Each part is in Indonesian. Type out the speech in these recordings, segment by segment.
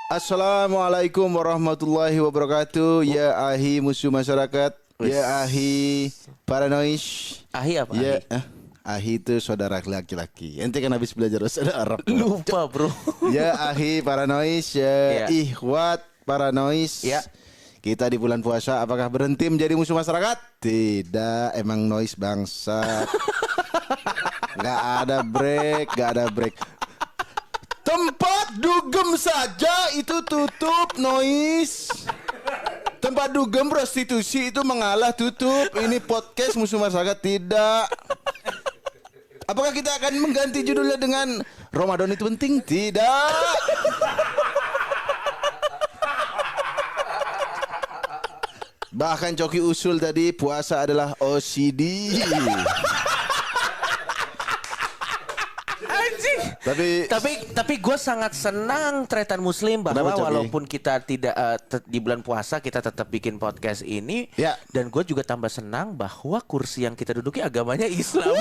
Assalamualaikum warahmatullahi wabarakatuh. Ya ahi musuh masyarakat. Ya ahi paranoid. Ahi apa? Ya ahi itu saudara laki-laki. Ente kan habis belajar bahasa Arab. Lupa bro. Ya ahi paranoid. Ya ikhwat paranoid. Ya. Kita di bulan puasa apakah berhenti menjadi musuh masyarakat? Tidak, emang noise bangsa. Gak ada break. Tempat dugem saja itu tutup, noise. Tempat dugem prostitusi itu mengalah, tutup. Ini podcast musuh masyarakat, tidak. Apakah kita akan mengganti judulnya dengan Ramadan itu penting? Tidak. Bahkan Coki usul tadi puasa adalah OCD. Tapi gue sangat senang Tretan Muslim bahwa walaupun kita tidak di bulan puasa kita tetap bikin podcast ini. Ya. Dan gue juga tambah senang bahwa kursi yang kita duduki agamanya Islam.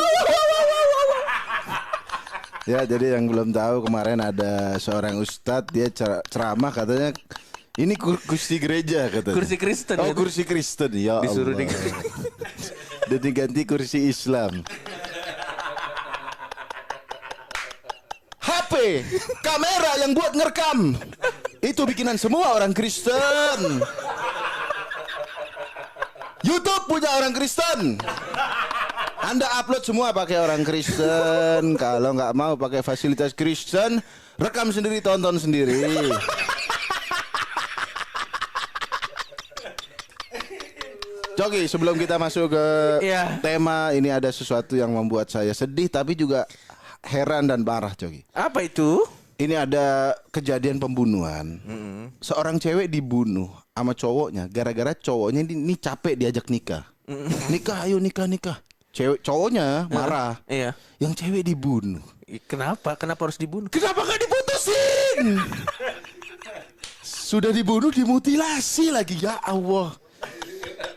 Ya, jadi yang belum tahu kemarin ada seorang ustadz dia ceramah katanya ini kursi gereja katanya. Kursi Kristen. Oh, kursi Kristen. Ya disuruh Allah. Dan diganti kursi Islam. HP, kamera yang buat ngerekam itu bikinan semua orang Kristen. YouTube punya orang Kristen. Anda upload semua pakai orang Kristen. Kalau nggak mau pakai fasilitas Kristen, rekam sendiri, tonton sendiri. Coki, sebelum kita masuk ke tema, ini ada sesuatu yang membuat saya sedih tapi juga heran dan marah, Coki. Apa itu? Ini ada kejadian pembunuhan. Seorang cewek dibunuh sama cowoknya gara-gara cowoknya ini capek diajak nikah. Nikah, ayo nikah. Cowoknya marah. Iya. Yang cewek dibunuh. Kenapa? Kenapa harus dibunuh? Kenapa gak diputusin? Sudah dibunuh dimutilasi lagi, ya Allah.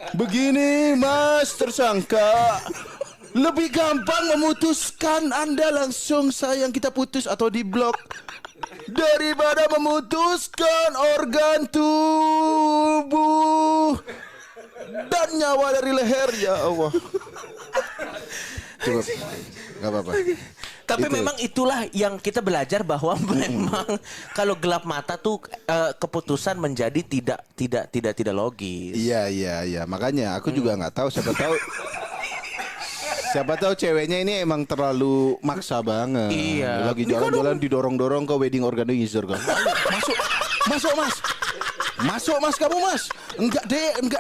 Begini Mas tersangka, lebih gampang memutuskan Anda langsung sayang kita putus atau diblok daripada memutuskan organ tubuh dan nyawa dari leher, ya Allah. Cukup, gak apa-apa. Tapi memang itulah yang kita belajar bahwa memang kalau gelap mata tuh keputusan menjadi tidak logis. Iya. Makanya aku juga nggak tahu. Siapa tahu ceweknya ini emang terlalu maksa banget. Iya. Lagi jalan-jalan didorong-dorong ke wedding organizer kan. Masuk mas. Masuk mas kamu mas. Enggak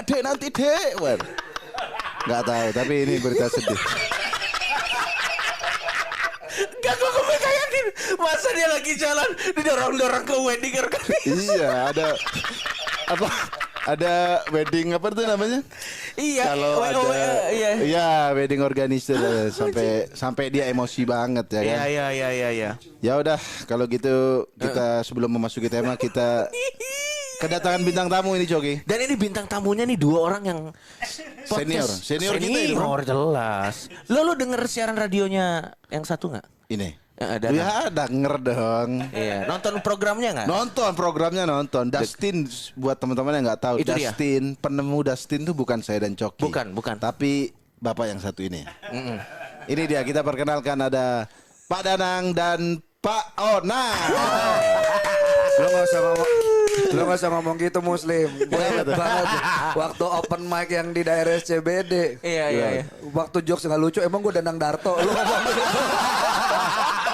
dek nanti dek. Nggak tahu. Tapi ini berita sedih. Gak, gue bayangin masa dia lagi jalan didorong-dorong ke wedding organizer. Iya, ada wedding apa tuh namanya? Iya. Kalau iya wedding organizer sampai dia emosi banget ya kan? Iya. Ya udah, kalau gitu kita sebelum memasuki tema kita kedatangan bintang tamu ini, Coki. Dan ini bintang tamunya nih dua orang yang senior kita ini, bro. Jelas. Lo denger siaran radionya yang satu nggak? Ini. Ya, denger dong. Iya. Nonton programnya nggak? Nonton programnya. Dustin, buat teman-teman yang nggak tahu, itu Dustin, penemu Dustin tuh bukan saya dan Coki. Bukan. Tapi bapak yang satu ini. Ini dia, kita perkenalkan ada Pak Danang dan Pak Ona. Lo gak usah ngomong gitu Muslim. Gue inget banget waktu open mic yang di daerah SCBD. Iya. Waktu jokes gak lucu, emang gue Danang Darto. Lo ngomong gitu.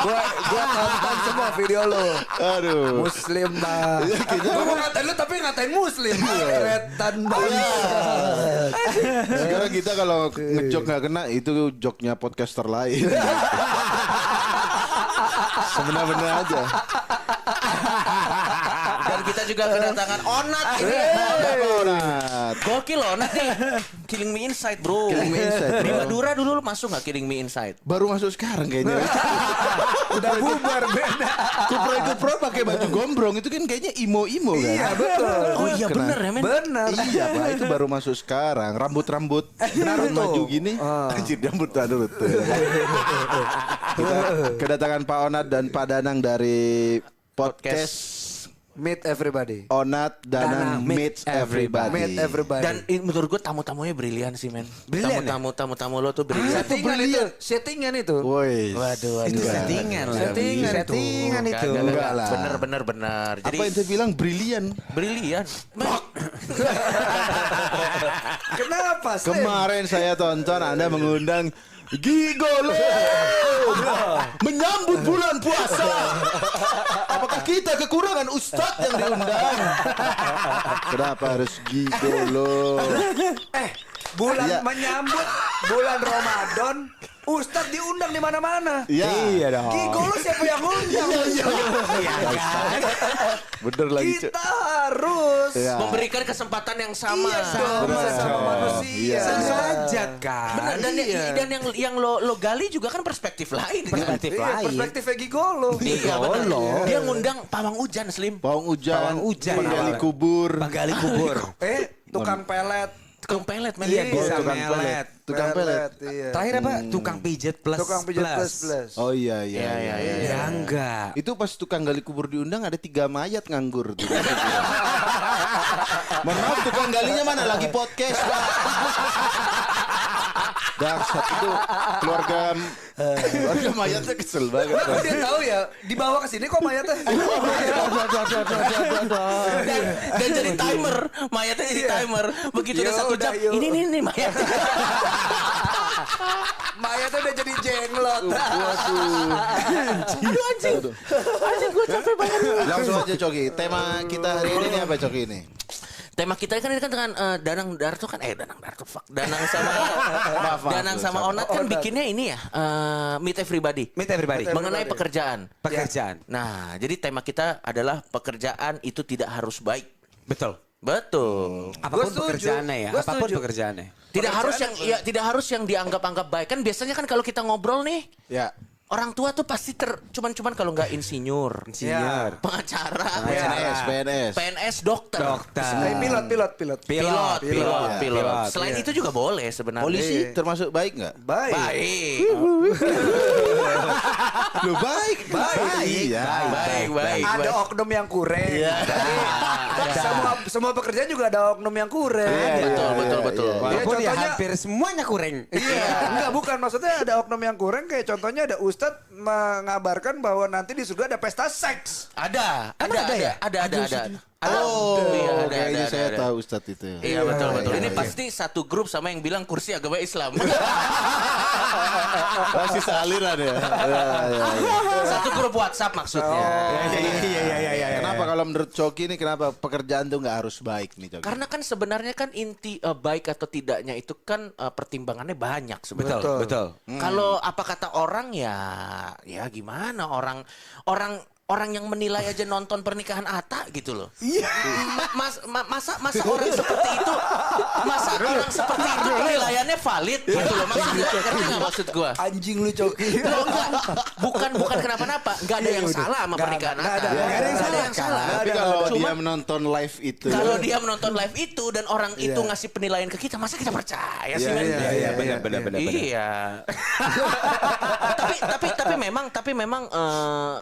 Gue nonton semua video lo. Aduh. Muslim mah. Gue mau ngatain lo tapi ngatain Muslim. Keretan banget. Sekarang kita kalau ngejok gak kena, itu joknya podcaster lain. Sebenar-benar aja. Dan kita juga kedatangan Onat ini. Onat. Gokil Onat nih. Killing Me Inside, bro. Killing Me Inside, bro. Di Madura dulu masuk gak Killing Me Inside? Baru masuk sekarang kayaknya. Udah bubar beda. Kupro pakai baju gombrong itu kan kayaknya imo-imo kan. Iya betul. Oh iya bener ya men. Bener. Iya Pak, itu baru masuk sekarang. Rambut maju gini. Anjir, rambut Naruto. Kita kedatangan Pak Onat dan Pak Danang dari podcast Meet everybody. Onat Danang meets everybody. Meet everybody. Dan menurut gue tamu-tamunya brilian sih men. Brilian ya? Tamu-tamu lo tuh brilian. Settingan itu. Woi. Waduh. Itu settingan lah. Settingan itu. Enggak lah. Bener. Jadi Apa yang saya bilang brilian? brilian. Kenapa Slim? Kemarin saya tonton Anda mengundang Gigolo menyambut bulan puasa. Apakah kita kekurangan ustadz yang diundang? Kenapa harus Gigolo? Bulan Iya. menyambut bulan Ramadan, Ustadz diundang di mana-mana. Iya dong. Gigolo siapa yang undang? Bener lagi. Kita harus Iya. Memberikan kesempatan yang sama. Iya dong, Bener. sama manusia. Iya. Sederajat kan. Benar, dan yang lo gali juga kan perspektif lain. kan? Perspektif Iya, lain. perspektifnya Gigolo. Iya benar. Dia ngundang Pawang Hujan Slim. Pawang hujan, penggali Awal. kubur. Penggali kubur. Tukang pelet. Tukang pelet men. Iya, Dia bisa tukang melet. Tukang pelet. Iya. Terakhir apa? Tukang pijet plus. Tukang pijat plus. Oh iya. Ya enggak. Itu pas tukang gali kubur diundang ada 3 mayat nganggur tuh. Mohon maaf tukang galinya mana lagi podcast Pak. Dahsyat itu keluarga mayatnya kesel banget. Lah, dia tahu ya, dibawa ke sini kok mayatnya. Dan jadi timer, mayatnya jadi timer. Begitu udah Yo, 1 jam, udah, yo. ini mayat. Mayatnya udah jadi jenglot. Aduh anjing. Anjing gue capek banget. Langsung aja Coki. Tema kita hari ini apa Coki ini? Tema kita kan ini kan dengan Danang Darto kan Danang Darto fuck. Danang sama Maaf, Danang sama sama Onat kan bikinnya ini ya Meet Everybody. Meet everybody. Mengenai pekerjaan. Pekerjaan. Nah, jadi tema kita adalah pekerjaan itu tidak harus baik. Betul. Betul. Apapun setuju. pekerjaannya ya. Gua Apapun setuju. pekerjaannya. Tidak harus yang dianggap-anggap baik. Kan biasanya kan kalau kita ngobrol nih, Ya. orang tua tuh pasti cuman kalau nggak insinyur, Insinyur. pengacara, PNS, dokter. Pilot. Pilot. Selain itu juga boleh sebenarnya. Polisi termasuk baik nggak? Baik. Lu baik. Iya. Baik. Ada oknum yang kurang. Semua pekerjaan juga ada oknum yang kurang. Betul. Walaupun ya contohnya- hampir semuanya kurang. Iya, enggak bukan maksudnya ada oknum yang kurang kayak contohnya ada Ustadz mengabarkan bahwa nanti di surga ada pesta seks. Ada. ya? Ada. Oh, Iya, kayaknya saya ada. tahu Ustadz itu. Iya betul. Ini iya. pasti satu grup sama yang bilang kursi agama Islam. Masih sealiran ya. Satu grup WhatsApp maksudnya. Iya. Kenapa kalau menurut Coki ini kenapa pekerjaan tuh nggak harus baik nih Coki? Karena kan sebenarnya kan inti baik atau tidaknya itu kan pertimbangannya banyak sebenarnya. Betul. Kalau apa kata orang ya gimana orang yang menilai aja nonton pernikahan Atta gitu loh. Iya. Masa orang seperti itu, orang seperti itu penilaiannya valid gitu loh. Maksudnya ngerti nggak maksud gua? Anjing lu Coki. Loh, enggak. Bukan kenapa-napa. Enggak ada yang salah sama pernikahan Atta. Nggak ada yang salah. Tapi kalau Cuma- dia menonton live itu, Kalau dia menonton live itu dan orang itu ngasih penilaian ke kita, masa kita percaya sih men? Iya, benar. Iya. tapi memang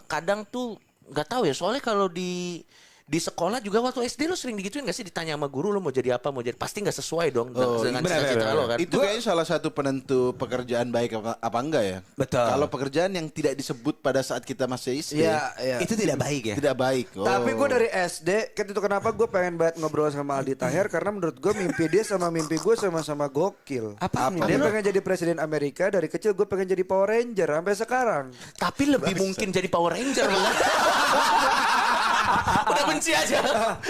kadang tuh nggak tahu ya, soalnya kalau di sekolah juga waktu SD lo sering digituin gak sih, ditanya sama guru lo mau jadi apa, pasti nggak sesuai dong dengan cita-cita lo kan. itu kayaknya salah satu penentu pekerjaan baik apa enggak ya. Betul. Kalau pekerjaan yang tidak disebut pada saat kita masih SD, Itu tidak baik ya. tidak baik. Oh. Tapi gue dari SD, kan itu kenapa gue pengen banget ngobrol sama Aldi Taher karena menurut gue mimpi dia sama mimpi gue sama-sama gokil. Apa Dia pengen jadi presiden Amerika, dari kecil gue pengen jadi Power Ranger sampai sekarang. Tapi lebih mungkin jadi Power Ranger loh. Udah benci aja.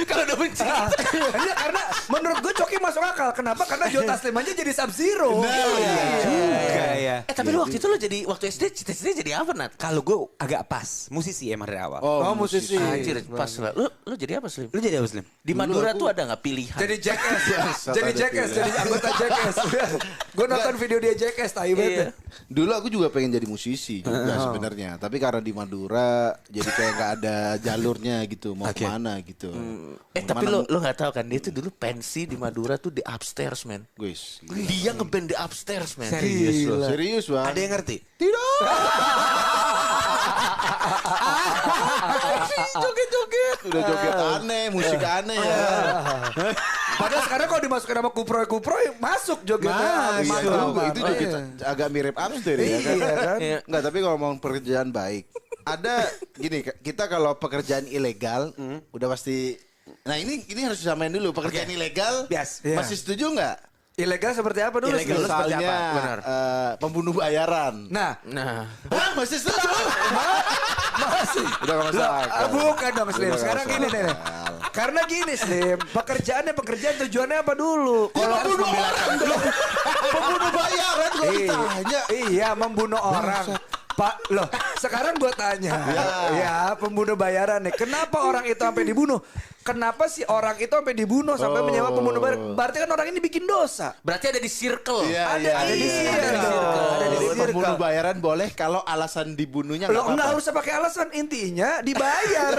Kalau udah benci. Iya, karena menurut gue Coki masuk akal. Kenapa? Karena Joe Taslim aja jadi Sub-Zero. Juga ya. Tapi lu waktu itu waktu SD cita-citanya jadi apa Nat? Kalau gue agak pas, musisi emang dari awal. Oh, musisi. Anjir, pas lah. Lu jadi apa Slim? Lu jadi apa, Slim? Di Madura tuh ada nggak pilihan? Jadi Jackass. Jadi ada Jackass, pilihan. jadi anggota Jackass. Gue nonton video dia Jackass, tai banget. Dulu aku juga pengen jadi musisi juga sebenarnya, tapi karena di Madura jadi kayak nggak ada jalurnya gitu, mau kemana gitu. Tapi lo nggak tahu kan, dia tuh dulu pensi di Madura tuh di upstairs men. Guys, Dia ngeband di upstairs men. Serius loh. serius bang? Ada yang ngerti? Tidak. Joget-joget. Udah joget aneh, musik aneh ya. Padahal sekarang kalau dimasukin sama kuproy masuk jogetnya. Itu joget agak mirip Amster ya kan. Iya kan? Enggak, tapi kalau ngomong pekerjaan baik. Ada gini, kita kalau pekerjaan ilegal udah pasti. Nah ini harus disamain dulu pekerjaan ilegal. Yes. Masih setuju nggak? Ilegal seperti apa dulu? Ilegal Seperti apa? Misalnya Benar. pembunuh bayaran. Nah, Hah, masih setuju? masih. Udah nggak masalah. Bukan dong Slim. Udah nggak Sekarang gini masalah. nih. Karena gini Slim, pekerjaan tujuannya apa dulu? Kalau membunuh orang dong. Pembunuh bayaran kalau ditanya. Iya, membunuh orang. Pak, loh, sekarang gue tanya, ya pembunuh bayaran nih, kenapa orang itu sampai dibunuh? Kenapa sih orang itu sampai dibunuh sampai menyewa pembunuh bayaran? Berarti kan orang ini bikin dosa. Berarti ada di circle. Iya, Ada di circle. Ada di circle. Pembunuh bayaran boleh kalau alasan dibunuhnya Lo nggak apa-apa. usah pakai alasan, intinya dibayar.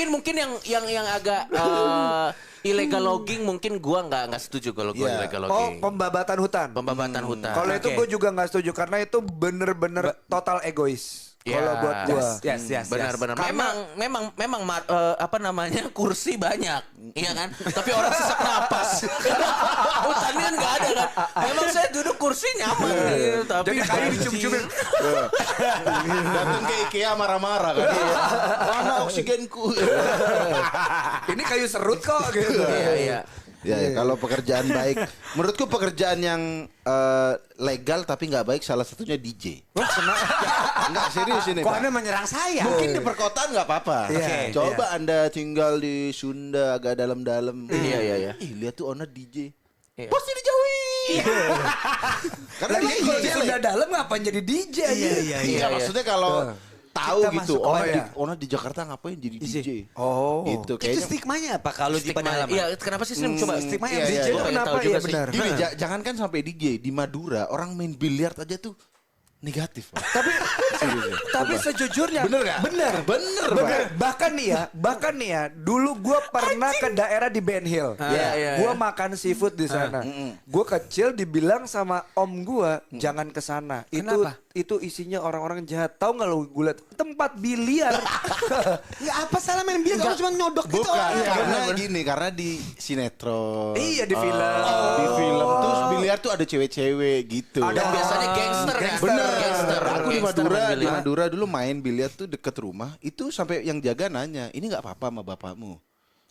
Mungkin yang agak illegal logging mungkin gua nggak setuju kalau gua Iya. illegal Oh, logging. pembabatan hutan. Pembabatan hutan. Kalau itu Oke. gue juga nggak setuju karena itu bener-bener total egois. Ya, Kalau buat gue. Yes. Benar-benar. Karena- Memang apa namanya kursi banyak, iya kan? Tapi orang sesak napas. Hutannya kan nggak ada kan? Memang saya duduk kursi nyaman, gitu, tapi Jadi kayu dicium-ciumin. Datang ke IKEA marah-marah kan. Mana oksigenku? Ini kayu serut kok gitu. Iya. Ya, kalau pekerjaan baik, menurutku pekerjaan yang legal tapi nggak baik salah satunya DJ. Nggak serius ini Kok Pak. Anda menyerang saya? Mungkin di perkotaan nggak apa-apa. Iya, Coba Anda tinggal di Sunda agak dalam-dalam. Iya. Ih, lihat tuh owner DJ. Iya. Pasti dijauhin. Karena Lagi dia kalau DJ dia udah dalam ngapain jadi DJ aja? Iya, maksudnya kalau tahu Kita gitu, masuk, oh owner iya. owner di Jakarta ngapain jadi DJ? Oh. Gitu Itu kayaknya. stigmanya apa kalau di Stigma. pedalaman? Iya, kenapa sih Slim? Coba stigma Iya, yang iya, DJ iya. itu Gua pengen kenapa tahu juga ya sih. benar? Gini, jangankan sampai DJ di Madura orang main biliar aja tuh negatif. Pak. Tapi sejujurnya Bener nggak? Bener. Bener, Pak. Bahkan nih ya, dulu gue pernah ke daerah di Ben Hill. Iya. Gue makan seafood di sana. Gue kecil dibilang sama om gue jangan ke sana. Kenapa? Itu isinya orang-orang jahat. Tahu nggak lo gue liat tempat biliar. Nggak apa salah main biliar kalau cuma nyodok gitu. Bukan, orang. karena gini, karena di sinetron. Iya di film. Di film terus biliar tuh ada cewek-cewek gitu. Dan biasanya gangster kan? Bener. Gangster. Aku di Gangster Madura, main di biliar. Madura dulu main biliar tuh deket rumah. Itu sampai yang jaga nanya, ini nggak apa-apa sama bapakmu.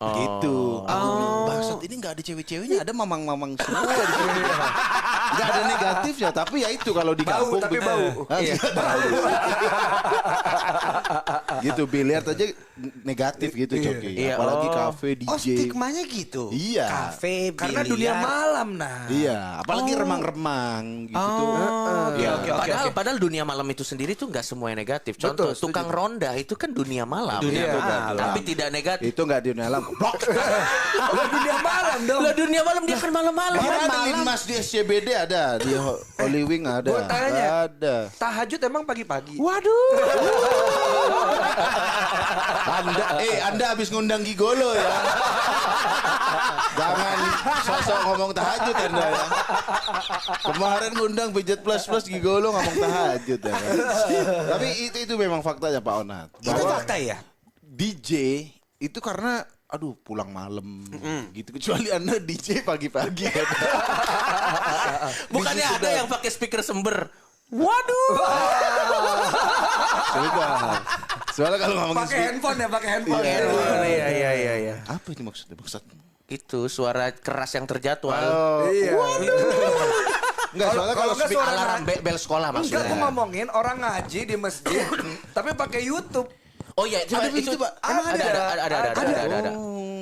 Gitu. Aku bilang, bangsat ini nggak ada cewek-ceweknya, ada mamang-mamang semua di sini. Nggak ada negatifnya, tapi ya itu kalau di Bau, kampung. tapi begitu. bau. Ah, iya, bau. Gitu biliar aja negatif gitu Coki. Iya, Apalagi oh. kafe DJ. Oh stigmanya gitu. Iya. Kafe, Karena biliar. dunia malam nah. Iya, apalagi remang-remang gitu tuh. Iya, oke, padahal dunia malam itu sendiri tuh nggak semua yang negatif. Contoh Betul, setuju. tukang ronda itu kan dunia malam. Dunia Ya, malam. Tapi tidak negatif. Itu nggak di dalam. Lah dunia malam dong. Lah dunia malam dia kan malam-malam. Ada Linmas di SCBD ada, di Holy Wing ada. Gua tanya. Ada. Tahajud emang pagi-pagi. Waduh. Anda habis ngundang Gigolo ya. Jangan sosok ngomong tahajud Anda ya. Kemarin ngundang Budget Plus Gigolo ngomong tahajud ya. Kan? Tapi itu memang faktanya Pak Onat. Itu Bahwa fakta ya? DJ itu karena aduh pulang malam gitu, kecuali Anda DJ pagi-pagi kan. Bukannya DJ ada sedang. yang pakai speaker sember. Waduh. Soalnya kalau ngomongin Pakai handphone ya, pakai handphone. Iya. apa ini maksudnya? Itu suara keras yang terjadwal. Iya. Enggak, soalnya kalau nggak speak suara Alarm bel sekolah Enggak, maksudnya. gue ngomongin orang ngaji di masjid, tapi pakai YouTube. Oh iya, Ada begitu, Pak? Emang ada. Ada.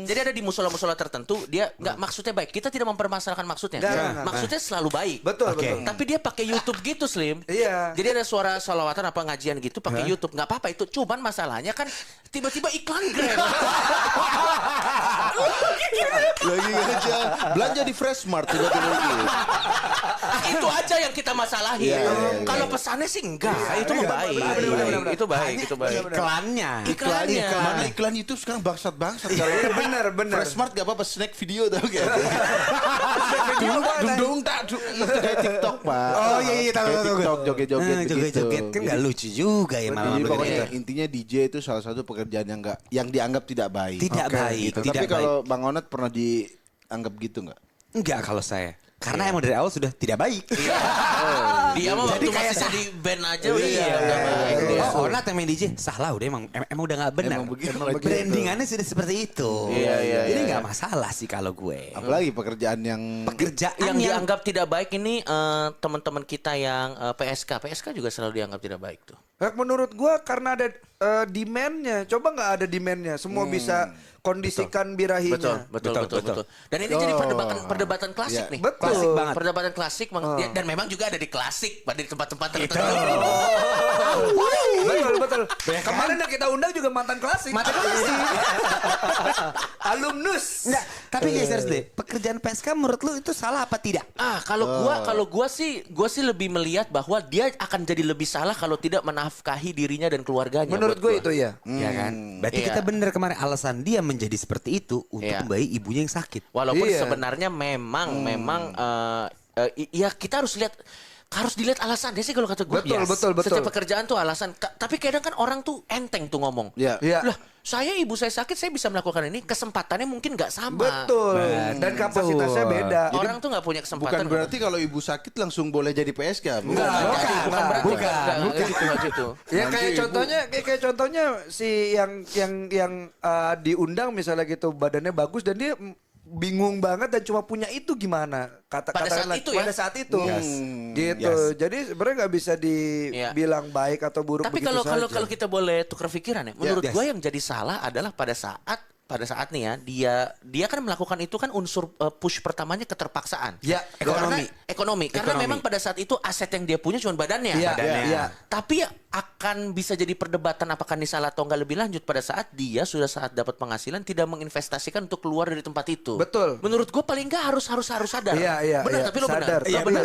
Jadi ada di musola-musola tertentu dia nggak maksudnya baik. Kita tidak mempermasalahkan maksudnya. Nggak. Maksudnya selalu baik. Betul, Oke. betul. Tapi dia pakai YouTube gitu, Slim. Iya. Jadi ada suara salawatan apa ngajian gitu pakai YouTube. Nggak apa-apa itu. Cuman masalahnya kan tiba-tiba iklan Grab. lagi ngajak belanja di Freshmart tiba-tiba gitu. Itu aja yang kita masalahin. Kalau pesannya sih enggak, itu mah baik. Itu baik, itu baik. Iklannya. Mana iklan itu sekarang bangsat-bangsat. Bener. Freshmart gak apa-apa snack video tau gak? Video apa? Dung itu kayak TikTok Pak. Oh iya tahu. TikTok joget-joget begitu. Joget-joget kan nggak lucu juga ya malam Jadi pokoknya begitu. intinya DJ itu salah satu pekerjaan yang dianggap tidak baik. Tidak baik, Gitu. tidak Tapi kalau Bang Onat pernah dianggap gitu nggak? Enggak kalau saya. Karena emang dari awal sudah tidak baik. Dia mah waktu masih jadi band aja udah enggak baik. Oh, Onat yang main DJ salah udah emang udah nggak benar. Emang begitu. Brandingannya sudah seperti itu. Jadi nggak masalah sih kalau gue. Apalagi pekerjaan yang Pekerjaan Yang dianggap tidak baik ini teman-teman kita yang PSK juga selalu dianggap tidak baik tuh. Menurut gua karena ada demand-nya. Coba nggak ada demand-nya, semua bisa kondisikan birahinya. Betul. Dan ini jadi perdebatan klasik nih. Betul. Klasik banget. Perdebatan klasik dan memang juga ada di klasik pada di tempat-tempat tertentu. Betul. Kemarin yang kita undang juga mantan klasik. Alumnus. Enggak, tapi guys serius deh. Pekerjaan PSK menurut lu itu salah apa tidak? Kalau gua sih lebih melihat bahwa dia akan jadi lebih salah kalau tidak menafkahi dirinya dan keluarganya. Menurut gue itu ya. Ya kan? Berarti Iya. kita bener kemarin alasan dia menjadi seperti itu untuk Iya. membayi ibunya yang sakit. Walaupun Iya. sebenarnya memang ya kita harus dilihat alasannya sih kalau kata gue. Betul. Setiap pekerjaan tuh alasan. Tapi kadang kan orang tuh enteng tuh ngomong. Iya. Lah, ibu saya sakit, saya bisa melakukan ini. Kesempatannya mungkin nggak sama. Betul. Dan kapasitasnya beda. Orang tuh nggak punya kesempatan. bukan berarti kalau ibu sakit langsung boleh jadi PSK. Bukan berarti. Bukan gitu. Ya kayak contohnya si yang diundang misalnya gitu badannya bagus dan dia bingung banget dan cuma punya itu gimana Pada saat itu. Gitu. Jadi sebenarnya nggak bisa dibilang baik atau buruk. Tapi begitu kalau saja. kita boleh tukar pikiran ya, menurut Yes. gue yang jadi salah adalah pada saat nih ya dia kan melakukan itu kan unsur push pertamanya keterpaksaan. Ya, ekonomi. Karena memang pada saat itu aset yang dia punya cuma badannya. Iya, iya. Tapi akan bisa jadi perdebatan apakah ini salah atau enggak lebih lanjut pada saat dia sudah saat dapat penghasilan tidak menginvestasikan untuk keluar dari tempat itu. Betul. Menurut gue paling enggak harus sadar. Iya. Benar, tapi lo benar. Sadar. Iya, Benar.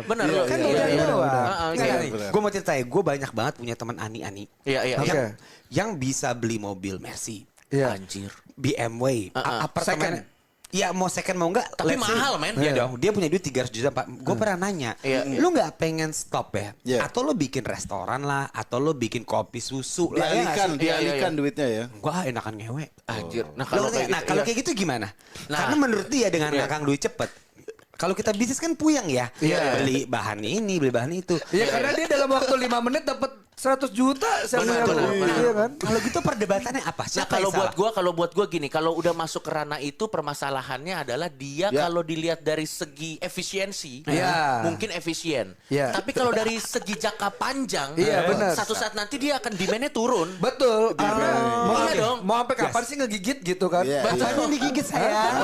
Benar. Iya, Kan iya, udah iya, doang. iya. Gue mau cerita ya, gue banyak banget punya teman ani-ani. Iya. Oke. Yang bisa beli mobil Mercy, Iya. Anjir. BMW, apartemen. Iya mau second mau enggak. Tapi let's say. mahal, men. Iya dong. Dia punya duit 300 juta Pak. Gue pernah nanya. Iya. Lu nggak pengen stop ya? Iya. Atau lu bikin restoran lah. Atau lu bikin kopi susu lah. Ya nggak sih? Dialihkan duitnya ya. Gua enakan ngewe. Anjir. Nah, Kalau kalau kayak gitu gimana? Nah. Karena menurut dia dengan ngakang duit cepet. Kalau kita bisnis kan puyang ya. Iya. Beli bahan ini, beli bahan itu. Iya, karena dia dalam waktu 5 menit dapat 100 juta Benar. Iya kan? Kalau gitu perdebatannya apa? Nah, Siapa kalau yang salah? buat gua gini, kalau udah masuk ke ranah itu permasalahannya adalah dia Ya. kalau dilihat dari segi efisiensi, Ya. mungkin efisien. Ya. Tapi kalau dari segi jangka panjang, Iya, benar. satu saat nanti dia akan demand-nya turun. Betul. Iya dong. Mau sampai kapan sih ngegigit gitu kan? Iya. Apaan yang digigit sayang?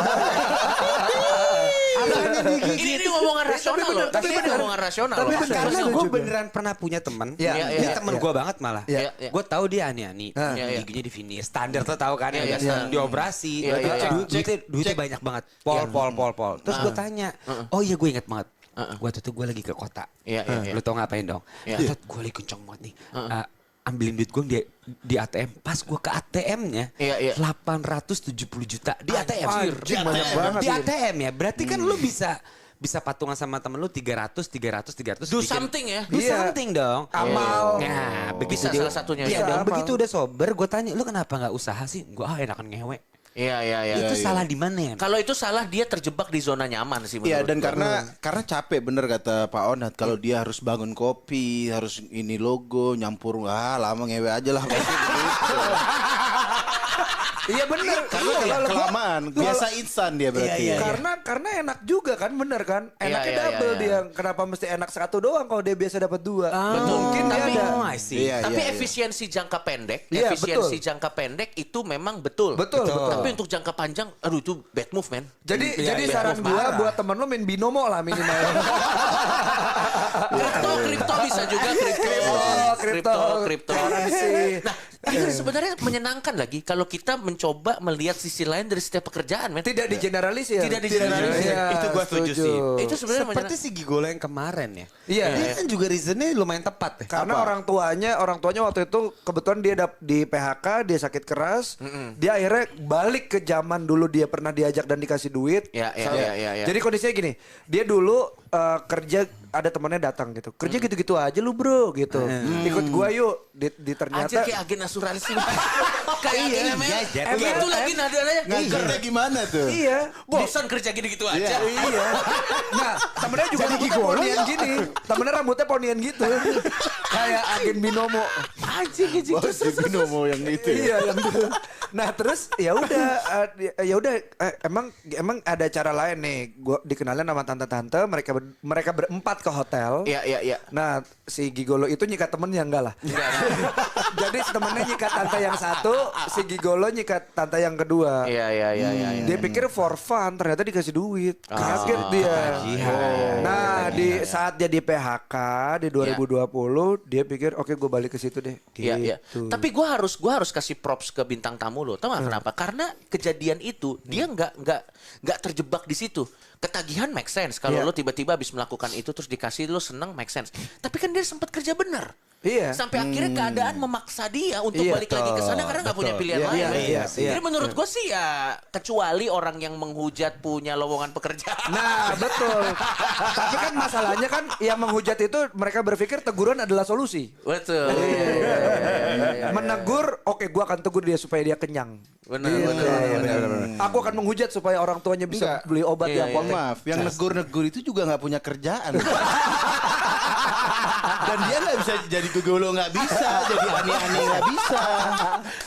Apaan yang digigit? Ini ngomongan rasional loh. tapi Ini benar. ngomongan rasional. Tapi loh. benar. Karena Setuju gue juga. beneran pernah punya temen. Iya, Ini iya, temen iya. gue banget malah. Iya, iya. Gue tahu dia ani-ani. Iya, iya. Giginya di finish. Standar tuh tahu kan. Iya, ya, iya. dioperasi. Iya, iya, iya. Duitnya banyak banget. Pol. Terus gue tanya. Oh iya gue inget banget. Waktu itu gue lagi ke kota. Iya, iya, iya. Lu tau ngapain dong? Iya. Gue lagi kenceng banget nih. Ambilin duit gue di ATM. Pas gue ke ATM-nya. Iya, iya. 870 juta di ATM. Anjir, banyak banget. Di ATM ya. Berarti kan lu bisa patungan sama temen lu 300. Do bikin- something ya. Do Iya. something dong. Amal. Nah, begitu Bisa dia, salah satunya. Iya Bisa dong. amal. Begitu udah sober, gue tanya, lu kenapa nggak usaha sih? Gue enakan ngewe. Iya. Itu salah di mana ya? Kalau itu salah dia terjebak di zona nyaman sih Iya menurut dan gua. karena capek bener kata Pak Onat kalau dia harus bangun kopi harus ini logo nyampur lama ngewe aja lah. Iya benar. Karena kelamaan biasa instan dia berarti. Iya, ya. Karena enak juga kan, bener kan? Enaknya iya, double iya. dia. Kenapa mesti enak satu doang kalau dia biasa dapat 2? Betul. Mungkin dia Tapi- ada. Oh, I see. Iya, Tapi iya. efisiensi jangka pendek, Iya, efisiensi betul. jangka pendek itu memang betul. Betul. Tapi untuk jangka panjang, aduh itu bad move, man. Jadi Iya, jadi iya, saran parah. gua buat temen lu main binomo lah minimal. Kripto bisa juga kripto. Kripto. Kripto. Currency. Nah, Itu sebenarnya menyenangkan lagi kalau kita mencoba melihat sisi lain dari setiap pekerjaan, men. Tidak digeneralisir. Tidak digeneralisir. Iya, Itu gua setuju sih. Itu sebenarnya Seperti si Gigolo yang kemarin ya. Iya. Dia kan juga reasonnya lumayan tepat ya. Karena orang tuanya waktu itu kebetulan dia di PHK, dia sakit keras, dia akhirnya balik ke zaman dulu dia pernah diajak dan dikasih duit. Ya. Jadi kondisinya gini, dia dulu kerja ada temannya datang gitu, kerja gitu-gitu aja lu bro gitu, ikut gua yuk, di ternyata Anjir kayak agen asuransi. Kayak agen ML. Gitu lagi nadanya. Ngajarnya gimana tuh? iya, Bosan kerja gitu-gitu aja. iya. Nah, temennya juga rambutnya ponian gini. Temennya rambutnya ponian gitu. Kayak agen binomo. Anjing. Bos di Binomo yang itu. Iya, yang gitu. Nah, terus ya udah emang ada cara lain nih. Gua dikenalin sama tante-tante, mereka berempat ke hotel. Iya. Nah, si Gigolo itu nyikat temennya enggak lah. Jadi temennya nyikat tante yang satu, si Gigolo nyikat tante yang kedua. Iya. Dia pikir for fun, ternyata dikasih duit. Kaget dia. Nah, saat dia di PHK di 2020, dia pikir oke gue balik ke situ deh. Iya. Gitu. Tapi gue harus kasih props ke bintang tamu lo. Tahu gak kenapa? Karena kejadian itu dia nggak terjebak di situ. Ketagihan make sense. Kalau lo tiba-tiba habis melakukan itu terus dikasih lo seneng make sense. Tapi kan dia sempat kerja benar. Iya. Sampai akhirnya keadaan memaksa dia untuk Iya, balik lagi ke sana karena nggak punya pilihan Iya, lain. iya. Jadi menurut gue sih ya kecuali orang yang menghujat punya lowongan pekerjaan. Nah, betul. Tapi kan masalahnya kan yang menghujat itu mereka berpikir teguran adalah solusi. Betul. Menegur, oke gua akan tegur dia supaya dia kenyang. Benar. Aku akan menghujat supaya orang tuanya bisa Enggak. beli obat Iya, yang iya. Mohon maaf, yang negur-negur itu juga nggak punya kerjaan. Dan dia nggak bisa jadi Gigolo, nggak bisa, jadi ani-ani nggak bisa.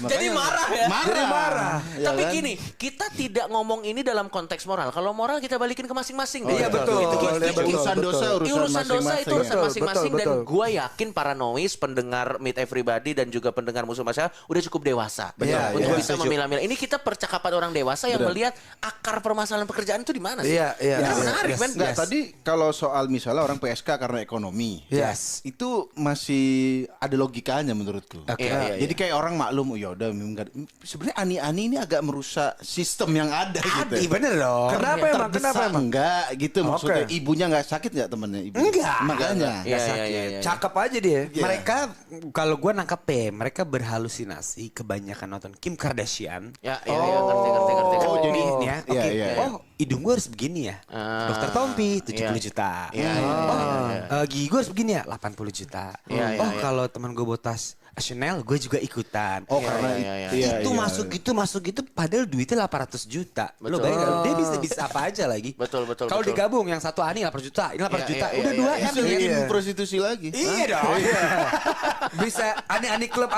Jadi marah ya? Jadi marah. Ya Tapi kan? gini, kita tidak ngomong ini dalam konteks moral. Kalau moral kita balikin ke masing-masing. Iya, betul. Itu Iya, betul, urusan betul. dosa, urusan dosa masing-masing. itu urusan Betul, masing-masing betul, dan betul. gue yakin para noise pendengar Meet Everybody dan juga pendengar Musuh Masyarakat udah cukup dewasa untuk bisa memilah-milah. Ini kita percakapan orang dewasa yang melihat akar permasalahan pekerjaan itu di mana sih? Iya, iya. Itu menarik, men. Enggak, tadi kalau soal misalnya orang PSK karena ekonomi. Yes. Itu masih ada logikanya menurutku. Iya. Jadi kayak orang maklum, ya udah sebenarnya ani-ani ini agak merusak sistem yang ada gitu. Iya bener dong. Kenapa emang? Kenapa Terdesak emang? enggak gitu maksudnya. Oke. Ibunya enggak sakit enggak temennya ibu? Enggak. Makanya. Iya. Cakep aja dia. Iya. Mereka kalau gue nangkep mereka berhalusinasi kebanyakan nonton Kim Kardashian. Ya, ngerti. Oh, jadi Ya, oke. Iya, iya. Oh, hidung gue harus begini ya. Dokter Tompi 70 juta. Gigi gue harus begini ya 80 juta. Kalau teman gue botas Chanel, gue juga ikutan. Oh, karena iya. Itu masuk gitu padahal duitnya 800 juta. Lo Betul. bayangin dia bisa apa aja lagi. Betul. Kalau digabung yang satu ani 800 juta, ini 800 juta, Iya, udah iya, dua iya. kan itu ya. bikin prostitusi lagi. Iya dong. Bisa ani-ani klub.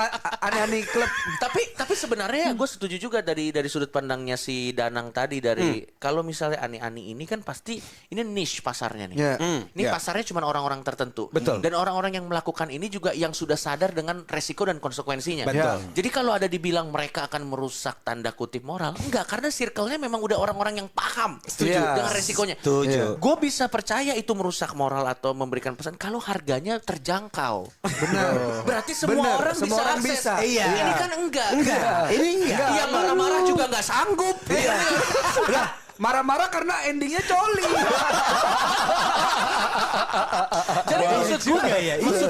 Tapi sebenarnya gue setuju juga dari sudut pandangnya si Danang tadi dari kalau misalnya ani-ani ini kan pasti ini niche pasarnya nih. Ya. Ini pasarnya cuma orang-orang tertentu. Betul. Dan orang-orang yang melakukan ini juga yang sudah sadar dengan resiko dan konsekuensinya. Betul. Jadi kalau ada dibilang mereka akan merusak tanda kutip moral, enggak karena circle-nya memang udah orang-orang yang paham dengan resikonya. Setuju. Gue bisa percaya itu merusak moral atau memberikan pesan kalau harganya terjangkau. Benar. Berarti semua Benar, orang semua bisa orang akses. bisa. Iya. Ini kan enggak. Ini enggak. Yang marah-marah juga nggak sanggup. Lah, marah-marah karena endingnya coli. Jadi maksud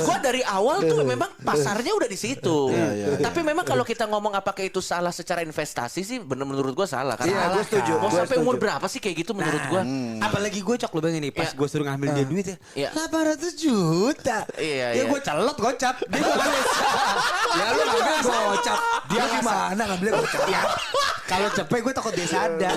gua dari awal tuh memang pasarnya udah di situ. Tapi memang kalau kita ngomong apakah itu salah secara investasi sih menurut gua salah. Iya, Karena gua setuju. mau Gua sampai setuju. umur berapa sih kayak gitu menurut gua? Apalagi gue cok lo bayangin nih pas Iya. gue suruh ngambil dia duit ya. Iya. 800 juta. Iya, Ya iya. gue celot gocap. Dia ngambil. Ya lu ngambil gocap. Dia gimana ngambilnya gocap? Ya. Kalau cepet gue takut dia sadar.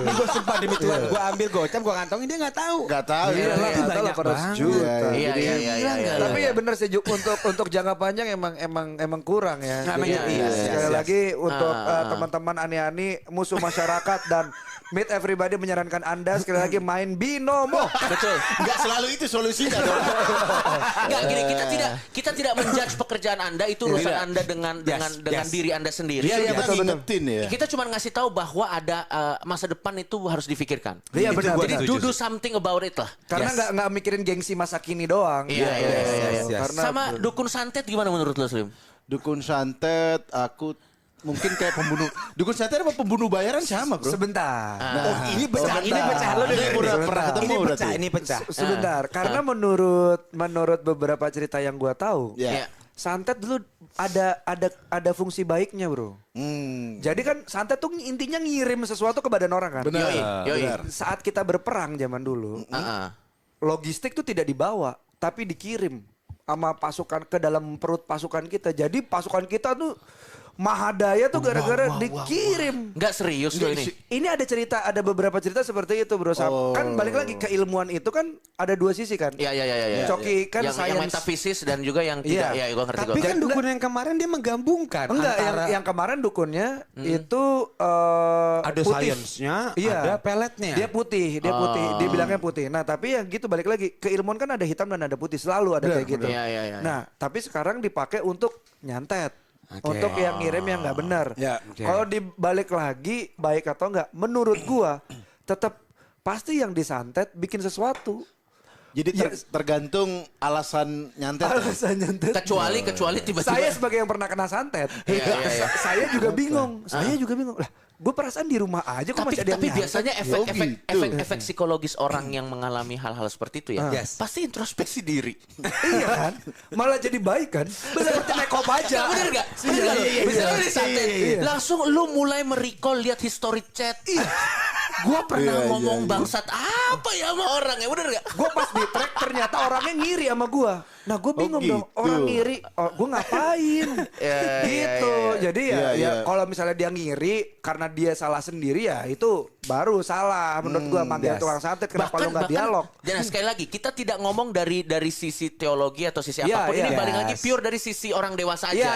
Ini gue sumpah demi Tuhan. Gue ambil gocap, gue kantongin dia nggak tau. Enggak tahu. Iya, ya. lah, Itu banyak 800 banget. juta. Iya. Tapi ya benar sih Juk, untuk jangka panjang emang kurang ya. Emang Jadi, iya, sekali iya. lagi untuk teman-teman ani-ani Musuh Masyarakat dan Meet Everybody menyarankan Anda sekali lagi main binomo. Betul. Enggak selalu itu solusinya dong. Enggak gini kita tidak menjudge pekerjaan Anda itu urusan Anda dengan diri Anda sendiri. Iya, Kita betul. ngingetin ya. Kita cuma ngasih tahu bahwa ada masa depan itu harus difikirkan. Iya, benar, Jadi benar. do something about it lah. Karena nggak mikirin gengsi masa kini doang. Iya. Karena Sama dukun santet gimana menurut lo Slim? dukun santet, aku mungkin kayak pembunuh. Dukun santet apa pembunuh bayaran sama, Bro? Sebentar. ini pecah, ini pecah. Lo Pernah ketemu berarti? ini pecah. Sebentar, karena menurut beberapa cerita yang gua tahu, Ya. santet dulu ada fungsi baiknya, Bro. Jadi kan santet tuh intinya ngirim sesuatu ke badan orang kan. Benar. Yoi. Benar. Saat kita berperang zaman dulu, logistik tuh tidak dibawa, tapi dikirim sama pasukan ke dalam perut pasukan kita. Jadi pasukan kita tuh Mahadaya tuh gara-gara dikirim. Nggak serius loh ini. Ini ada beberapa cerita seperti itu, Bro. Kan balik lagi keilmuan itu kan ada dua sisi kan. Iya. Coki kan yang metafisis dan juga yang tidak. Iya. Ya, gue ngerti. Tapi kan dukun yang kemarin dia menggambungkan Enggak, antara yang kemarin dukunnya itu ada putih. sainsnya, Iya. ada peletnya. Dia putih, dia bilangnya putih. Nah, tapi yang gitu balik lagi, keilmuan kan ada hitam dan ada putih, selalu ada kayak gitu. Iya. Nah, tapi sekarang dipakai untuk nyantet. Untuk yang ngirim yang nggak benar. Ya. Kalau dibalik lagi baik atau enggak, menurut gua tetap pasti yang disantet bikin sesuatu. Jadi tergantung alasan nyantet. Alasan nyantet. Kecuali tiba-tiba. Saya sebagai yang pernah kena santet, Iya. saya juga bingung. Saya juga bingung. Lah, gue perasaan di rumah aja kok masih ada yang Tapi nyantet. biasanya efek psikologis orang yang mengalami hal-hal seperti itu ya, Yes. pasti introspeksi diri. Iya kan? Malah jadi baik kan? Seperti make-up aja. Bener gak? Iya. Misalnya di santet, langsung lu mulai merecall lihat history chat. Gua pernah ngomong bangsat apa ya sama orang ya, bener gak? Gue pas di track ternyata orangnya ngiri sama gue. Nah gue bingung dong, gitu. orang ngiri, gue ngapain? Gitu. Jadi Iya. kalau misalnya dia ngiri karena dia salah sendiri ya itu baru salah menurut gue. Manggil tukang santet kenapa lu nggak dialog? Dan sekali lagi kita tidak ngomong dari sisi teologi atau sisi Iya, apapun. Ini iya. balik lagi pure dari sisi orang dewasa aja.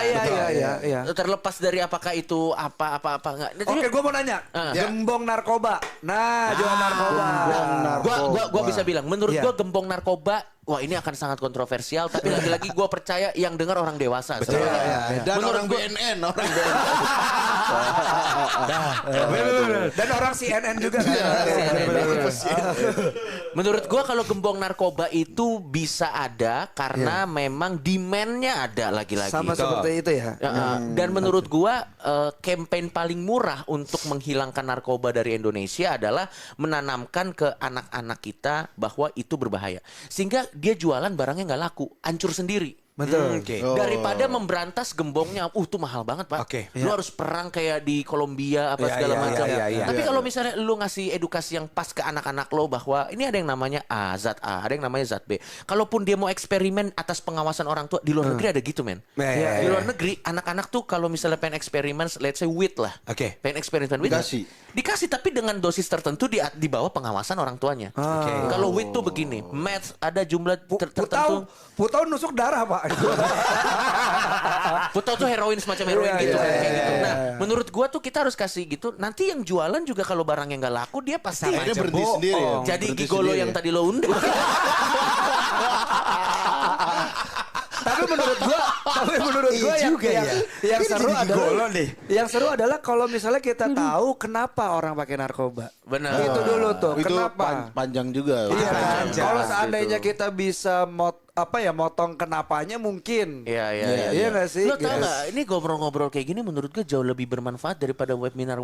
Iya. Terlepas dari apakah itu apa enggak. Oke, gue mau nanya, gembong narkoba. Nah, jual narkoba. Gua bisa bilang, menurut Iya. gua gembong narkoba, wah ini akan sangat kontroversial. Tapi lagi-lagi gua percaya yang dengar orang dewasa. Betul. Sebenarnya. Dan Menurut orang gua- BNN, Dan orang CNN juga kan. Menurut gua kalau gembong narkoba itu bisa ada karena memang demand-nya ada lagi-lagi. Sama seperti itu ya. Dan menurut gua campaign paling murah untuk menghilangkan narkoba dari Indonesia adalah menanamkan ke anak-anak kita bahwa itu berbahaya. Sehingga dia jualan barangnya nggak laku, hancur sendiri. Betul. Daripada memberantas gembongnya, itu mahal banget Pak. Oke. Lu harus perang kayak di Kolombia apa segala macam. Tapi kalau misalnya lu ngasih edukasi yang pas ke anak-anak lo bahwa ini ada yang namanya zat A, ada yang namanya zat B. Kalaupun dia mau eksperimen atas pengawasan orang tua, di luar negeri ada gitu men. Di luar negeri anak-anak tuh kalau misalnya pengen eksperimen, let's say weed lah. Oke. Pengen eksperimen weed. Dikasih tapi dengan dosis tertentu di bawah pengawasan orang tuanya. Kalau weed tuh begini, meth ada jumlah tertentu. Putau nusuk darah Pak. Putau tuh heroin semacam heroin Iya, gitu iya, kan kayak iya, gitu. iya. Nah, menurut gua tuh kita harus kasih gitu. Nanti yang jualan juga kalau barangnya nggak laku dia pasti Akhirnya berhenti sendiri ya. jadi Berhenti gigolo sendiri yang ya. tadi lo undang. Tapi menurut gua yang seru adalah yang seru adalah kalau misalnya kita tahu kenapa orang pakai narkoba. Benar. Itu dulu tuh. Itu Kenapa? panjang juga. Iya kan? Panjang. Kalau Gitu. seandainya kita bisa motong kenapanya mungkin. Iya. Nggak sih? Lo tau Gitu. nggak? Ini ngobrol-ngobrol kayak gini menurut gue jauh lebih bermanfaat daripada webinar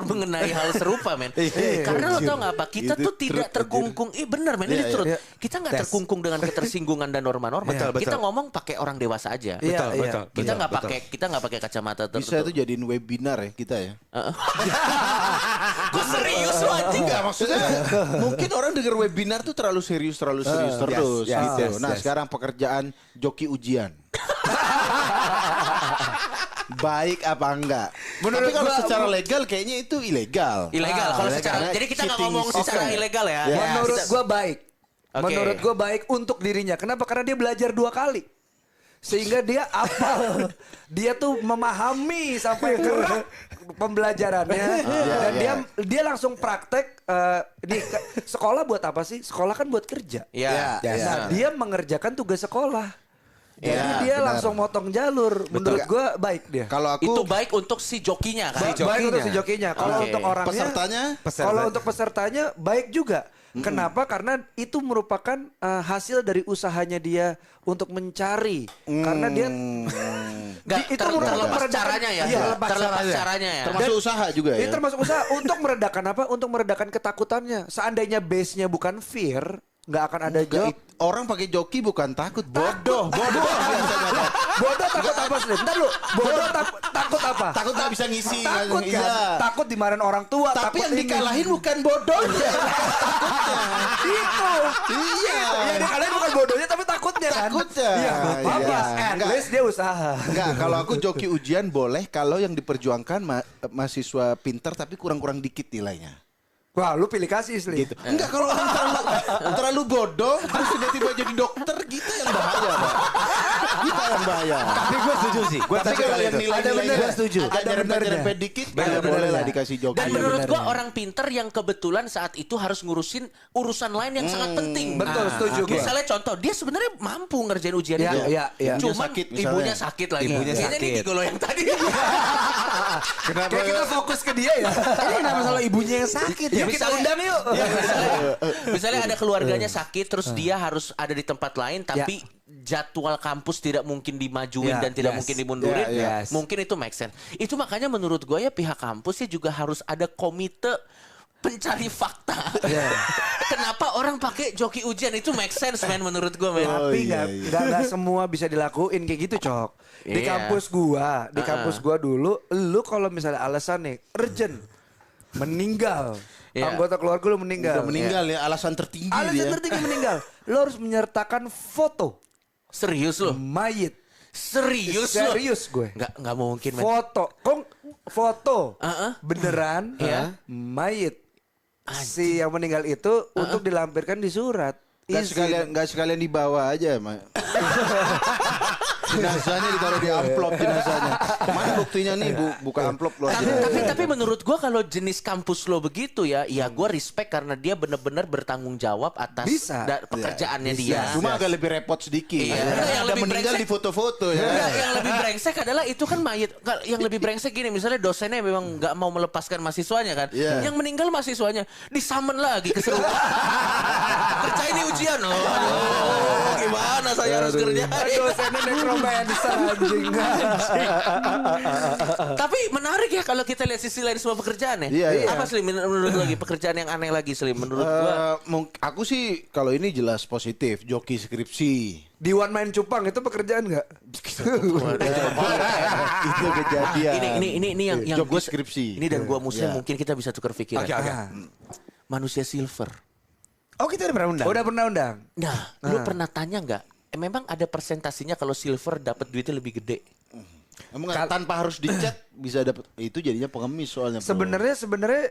mengenai hal serupa, men. Karena lo tau nggak apa? Kita Itu tuh tidak truth, terkungkung. Benar, men. Ini Iya, truth. iya. Kita nggak terkungkung dengan ketersinggungan dan norma-norma. Kita ngomong pakai orang dewasa aja. Iya. Kita nggak pakai kacamata tertutup. Bisa itu jadiin webinar ya kita ya. Gue serius lo anjing. Enggak maksudnya mungkin orang denger webinar tuh terlalu serius terus gitu. Nah sekarang pekerjaan joki ujian. Baik apa enggak? Tapi kalau secara legal kayaknya itu ilegal. Ilegal kalau secara. Karena Jadi kita nggak cheating ngomong secara system. ilegal ya. Menurut Kita- gua baik. Oke. Menurut gua baik untuk dirinya. Kenapa? Karena dia belajar 2 kali. Sehingga dia apal. Dia tuh memahami sampai kerak pembelajarannya dan dia langsung praktek sekolah buat apa sih? Sekolah kan buat kerja. Iya. Nah, dia mengerjakan tugas sekolah. Jadi Ya, dia benar. langsung motong jalur. Menurut gua baik dia. Kalau aku Itu baik untuk si jokinya kan. Baik untuk si jokinya. Kalau Oke. untuk orangnya, pesertanya kalau untuk pesertanya baik juga. Kenapa? Karena itu merupakan hasil dari usahanya dia untuk mencari. Karena terlepas caranya ya. Iya, terlepas caranya ya. Termasuk usaha juga ya. Ini termasuk usaha untuk meredakan apa? Untuk meredakan ketakutannya. Seandainya base-nya bukan fear, nggak akan ada joke. Orang pakai joki bukan takut, bodoh. Bodoh takut apa sih? Bentar lu. Bodoh takut apa? Takut nggak bisa ngisi. Takut kan? Iya. Takut dimarahin orang tua. Tapi takut yang ini. dikalahin bukan bodohnya. Itu. Iya. Yang dikalahin bukan bodohnya tapi takutnya kan. Takutnya. Iya. Apa? Iya. At least dia usaha. Enggak, kalau aku joki ujian boleh kalau yang diperjuangkan mahasiswa pintar tapi kurang-kurang dikit nilainya. Wah, lu pilih kasih Sli. Gitu. Enggak, kalau orang terlalu bodoh terus tiba-tiba jadi dokter gitu yang bahaya, Pak. Kita yang bahaya. Tapi gue setuju sih. Tapi kalau yang nilai-nilainya gue setuju. Ada nyerempet dikit, boleh lah dikasih joki. Dan menurut gua orang pinter yang kebetulan saat itu harus ngurusin urusan lain yang sangat penting. Betul, setuju gua. Misalnya contoh, dia sebenarnya mampu ngerjain ujian Iya, itu. iya, iya. Cuman Sakit misalnya. ibunya sakit lagi. Ibunya Kayaknya ini sakit. gigolo yang tadi. Kenapa? Kayak kita fokus ke dia ya. Ini kenapa selalu ibunya yang sakit ya? Yuk kita undang yuk. Misalnya ada keluarganya sakit, terus dia harus ada di tempat lain, tapi jadwal kampus tidak mungkin dimajuin Ya, dan tidak yes. mungkin dimundurin. Ya, yes. Mungkin itu make sense. Itu makanya menurut gue ya pihak kampusnya juga harus ada komite pencari fakta. Kenapa orang pakai joki ujian itu make sense man menurut gue man. Tapi iya, nggak semua bisa dilakuin kayak gitu Cok. Di Iya. kampus gua dulu, lu kalau misalnya alasan nih urgent meninggal, Iya. anggota keluarga lu meninggal. Udah meninggal ya, alasan tertinggi Alasan dia. tertinggi meninggal, lu harus menyertakan foto Serius loh? mayit. Serius loh? Serius gue. Nggak mungkin man. Foto beneran Iya. mayit si yang meninggal itu untuk dilampirkan di surat. Nggak sekalian dibawa aja, Mak. Jenazahnya ditaruh di amplop jenazahnya. Mana buktinya nih, buka amplop lu aja. Tapi menurut gua kalau jenis kampus lo begitu ya gua respect karena dia benar-benar bertanggung jawab atas Bisa. pekerjaannya Bisa. dia. Cuma agak lebih repot sedikit. Iya. Yang Yang ada lebih meninggal brengsek- di foto-foto ya. Enggak, yang lebih brengsek adalah itu kan mayit. Yang lebih brengsek gini, misalnya dosennya memang nggak mau melepaskan mahasiswanya kan. Iya. Yang meninggal mahasiswanya disamen lagi ke seruan. Kerjain nih ujian. Aduh, gimana saya harus kerjain? Dosennya necromancer anjing. Tapi menarik ya kalau kita lihat sisi lain semua pekerjaan ya. Iya, iya. Apa Slim menurut lu lagi pekerjaan yang aneh lagi Slim menurut gua? Aku sih kalau ini jelas positif, joki skripsi. Di one man cupang itu pekerjaan nggak? Itu kejadian. Ini yang Job gua deskripsi. Ini dan gua Muslim Iya. mungkin kita bisa tukar pikiran. Oke. Manusia silver. Oh kita udah pernah undang? Udah pernah undang. Nah, lu pernah tanya nggak? Memang ada persentasinya kalau silver dapat duitnya lebih gede. Emang tanpa harus dicat bisa dapat itu jadinya pengemis soalnya. Bro. Sebenarnya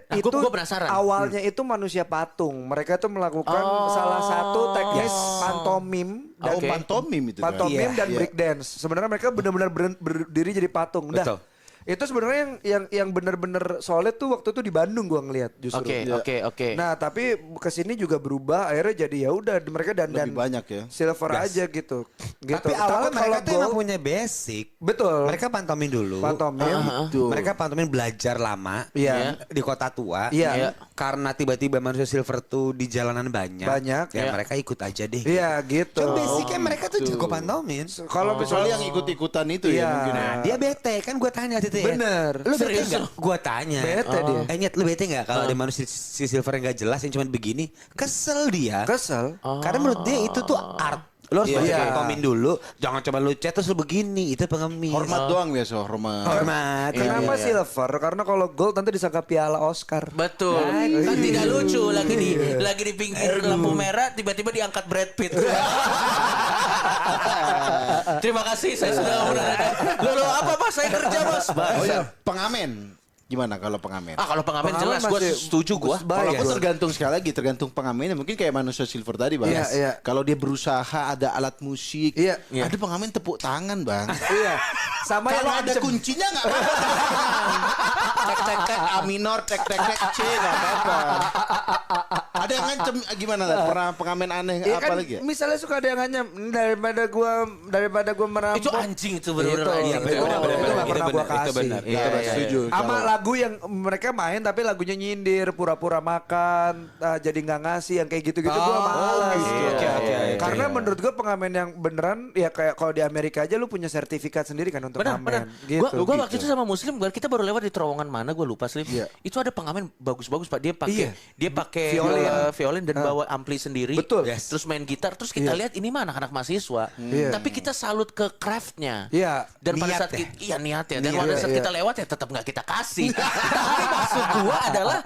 Nah, itu gua penasaran. awalnya itu manusia patung. Mereka tuh melakukan salah satu teknik pantomim dan Oke. pantomim itu kan. pantomim Iya. dan Iya. break dance. Sebenarnya mereka benar-benar berdiri jadi patung. Betul. Itu sebenarnya yang benar-benar solid tuh waktu itu di Bandung gua ngelihat justru. Oke. Nah, tapi kesini juga berubah akhirnya jadi ya udah mereka dandan Lebih banyak ya. silver aja gitu. Tapi awalnya Takut mereka kalau tuh emang gold- punya basic. betul. Mereka pantomin dulu. Pantomim. Gitu. Mereka pantomin belajar lama Iya. di kota tua. Iya. Karena tiba-tiba manusia silver tuh di jalanan banyak. Banyak. Ya Iya. mereka ikut aja deh. Iya gitu. Kan basicnya mereka tuh jago pantomin. Kalau Soalnya yang ikut-ikutan itu Iya. ya mungkin. ya. Nah, dia bete kan gue tanya waktu itu ya. Bener. Lu bete Serius nggak? lu? Gue tanya. Bete dia. Nyet, lu bete nggak kalau ada manusia si silver yang gak jelas yang cuma begini? Kesel dia. Kesel. Karena menurut dia itu tuh art. Lo harus Iya. baca pantomin dulu. Jangan coba lu chat terus lu begini. Itu pengemis. Hormat doang biasa, hormat. Hormat. Kenapa Iya. silver? Karena kalau gold nanti disangka piala Oscar. Betul. Kan tidak lucu lagi di pinggir lampu merah tiba-tiba diangkat Brad Pitt. Terima kasih saya sudah menanyakan. Loh, apa Mas? Saya kerja Mas. Oh ya, pengamen. Gimana kalau pengamen? Kalau pengamen Pengamen jelas gue masih setuju gue. Kalau baik. aku tergantung sekali lagi, tergantung pengamennya. Mungkin kayak manusia silver tadi, Bang. Iya, iya. Kalau dia berusaha ada alat musik, Iya. ada pengamen tepuk tangan, Bang. Iya. Sama yang Kalau ada ngancem. kuncinya nggak apa-apa. Tek tek tek A minor, tek tek tek C nggak apa-apa. Ada yang ngancem gimana? Pernah pengamen aneh Iya apa kan, lagi ya? misalnya suka ada yang ngancam daripada gua merampok. Itu anjing itu benar-benar. Iya, anjing. itu nggak pernah gua kasih. Iya, Setuju. Sama Kalau- lagu yang mereka main tapi lagunya nyindir, pura-pura makan, jadi nggak ngasih, yang kayak gitu-gitu gua malas. Oke. Karena menurut gua pengamen yang beneran ya kayak kalau di Amerika aja lu punya sertifikat sendiri kan untuk Benar. ngamen. Gitu. Gua waktu itu sama Muslim, kita baru lewat di terowongan mana gue lupa Slip. Itu ada pengamen bagus-bagus Pak. Dia pakai violin dan bawa ampli sendiri. Betul. Terus main gitar. Terus kita lihat ini mah anak-anak mahasiswa. Tapi kita salut ke craftnya. Iya. Dan pada Niat saat ya? iya niatnya. Dan pada saat kita lewat ya tetap nggak kita kasih. Tapi maksud gua adalah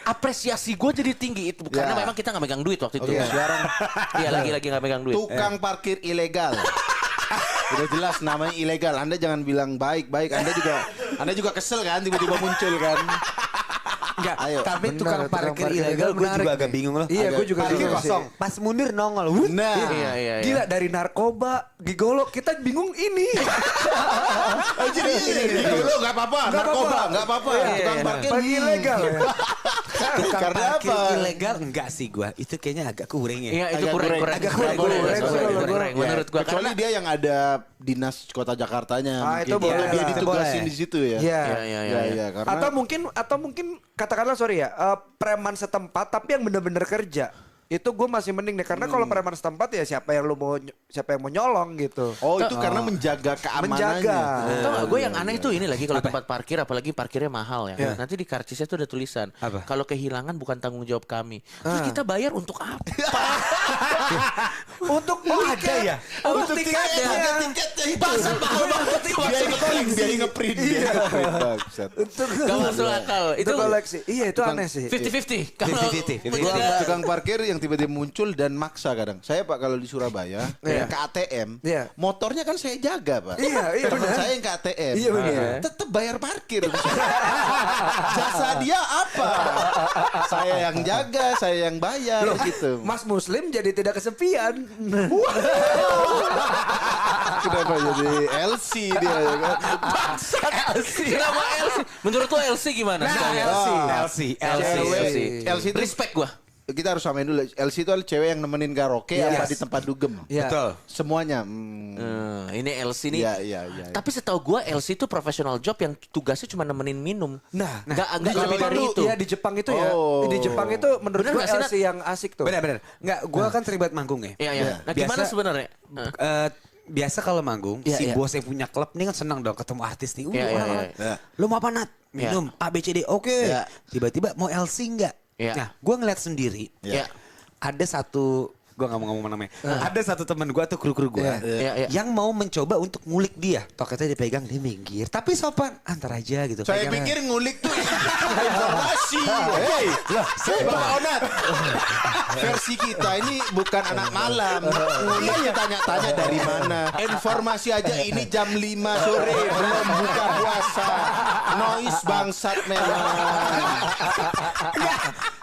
apresiasi gue jadi tinggi itu karena memang kita nggak megang duit waktu itu. Sekarang Iya lagi nggak megang duit. tukang parkir ilegal. Udah jelas namanya ilegal. Anda jangan bilang baik-baik. Anda juga kesel kan tiba-tiba muncul kan. Enggak, Ayo. tapi Benar, tukang parkir ilegal gue menarik juga nih. agak bingung loh. Iya, gue juga Parkir bingung sih. kosong. Pas mundur nongol. Nah, Iya. Gila dari narkoba, gigolo, kita bingung ini. jadi dulu nggak apa-apa, narkoba nggak apa-apa. Tukang parkir Parkir ilegal ya. Tukang Karena parkir apa? ilegal enggak sih gua. Itu kayaknya agak kurang ya. Iya itu Agak kurang. agak kurang. Kurang. Menurut gua kecuali karena dia yang ada dinas kota Jakartanya. Ah, mungkin. itu boleh Dia lah. ditugasin Boleh. di situ ya. Iya. Iya, karena Atau mungkin katakanlah sorry ya, preman setempat tapi yang benar-benar kerja. Itu gue masih mending deh karena kalau preman setempat ya siapa yang mau nyolong gitu. oh itu karena menjaga keamanannya. Menjaga. Tau gak gue yang aneh tuh ini lagi kalau tempat parkir apalagi parkirnya mahal ya. Nanti di karcisnya tuh ada tulisan Apa? kalau kehilangan bukan tanggung jawab kami. Terus kita bayar untuk apa? Untuk ada ya? Untuk tiketnya. Harga tiketnya itu. Pasal mahal banget itu. Biaya ngeprint. Bangsat. Gak masuk akal. itu koleksi. Iya itu aneh sih. 50-50. Kalau 50-50. menjadi- Tukang parkir yang tiba-tiba muncul dan maksa kadang. Saya Pak kalau di Surabaya ke ATM, Iya. motornya kan saya jaga Pak. Iya, Teman benar. saya yang ke ATM, Iya, benar. tetap bayar parkir. Jasa dia apa? Saya yang jaga, saya yang bayar gitu. Mas Muslim jadi tidak kesepian. Kenapa jadi LC dia ya kan? LC. Kenapa LC? Menurut lo LC gimana? LC itu Respect gua. kita harus samain dulu. LC itu adalah cewek yang nemenin karaoke apa di tempat dugem. Iya. Betul. Semuanya. Ini LC nih. Iya. Tapi setahu gua LC itu professional job yang tugasnya cuma nemenin minum. Nah, Nggak kalau lebih dari itu. Iya di Jepang itu ya. Oh. Di Jepang itu menurut Bener gue nggak sih, Nat? LC yang asik tuh. Benar-benar. Enggak, gua kan terlibat manggung ya. Iya. Nah gimana Biasa- sebenarnya? Biasa kalau manggung, Iya, si iya. bos yang punya klub nih kan senang dong ketemu artis nih. Iya, iya, orang-orang. iya. Lu mau apa Nat? Minum A B C D. Oke. Iya. Tiba-tiba mau LC enggak? Iya. Nah, gua ngeliat sendiri. Iya. Ada satu, gua nggak mau ngomong namanya. Ada satu teman gua tuh kru-kru gua Iya. yang mau mencoba untuk ngulik dia. Toketnya dipegang, dia minggir. Tapi sopan, antar aja gitu. Saya Pegang. pikir ngulik tuh informasi. Hei, saya Bapak Onat. Versi kita ini bukan anak malam. Ngulik tuh tanya-tanya dari mana. Informasi aja ini jam 5 sore belum buka puasa. Noise bangsat memang.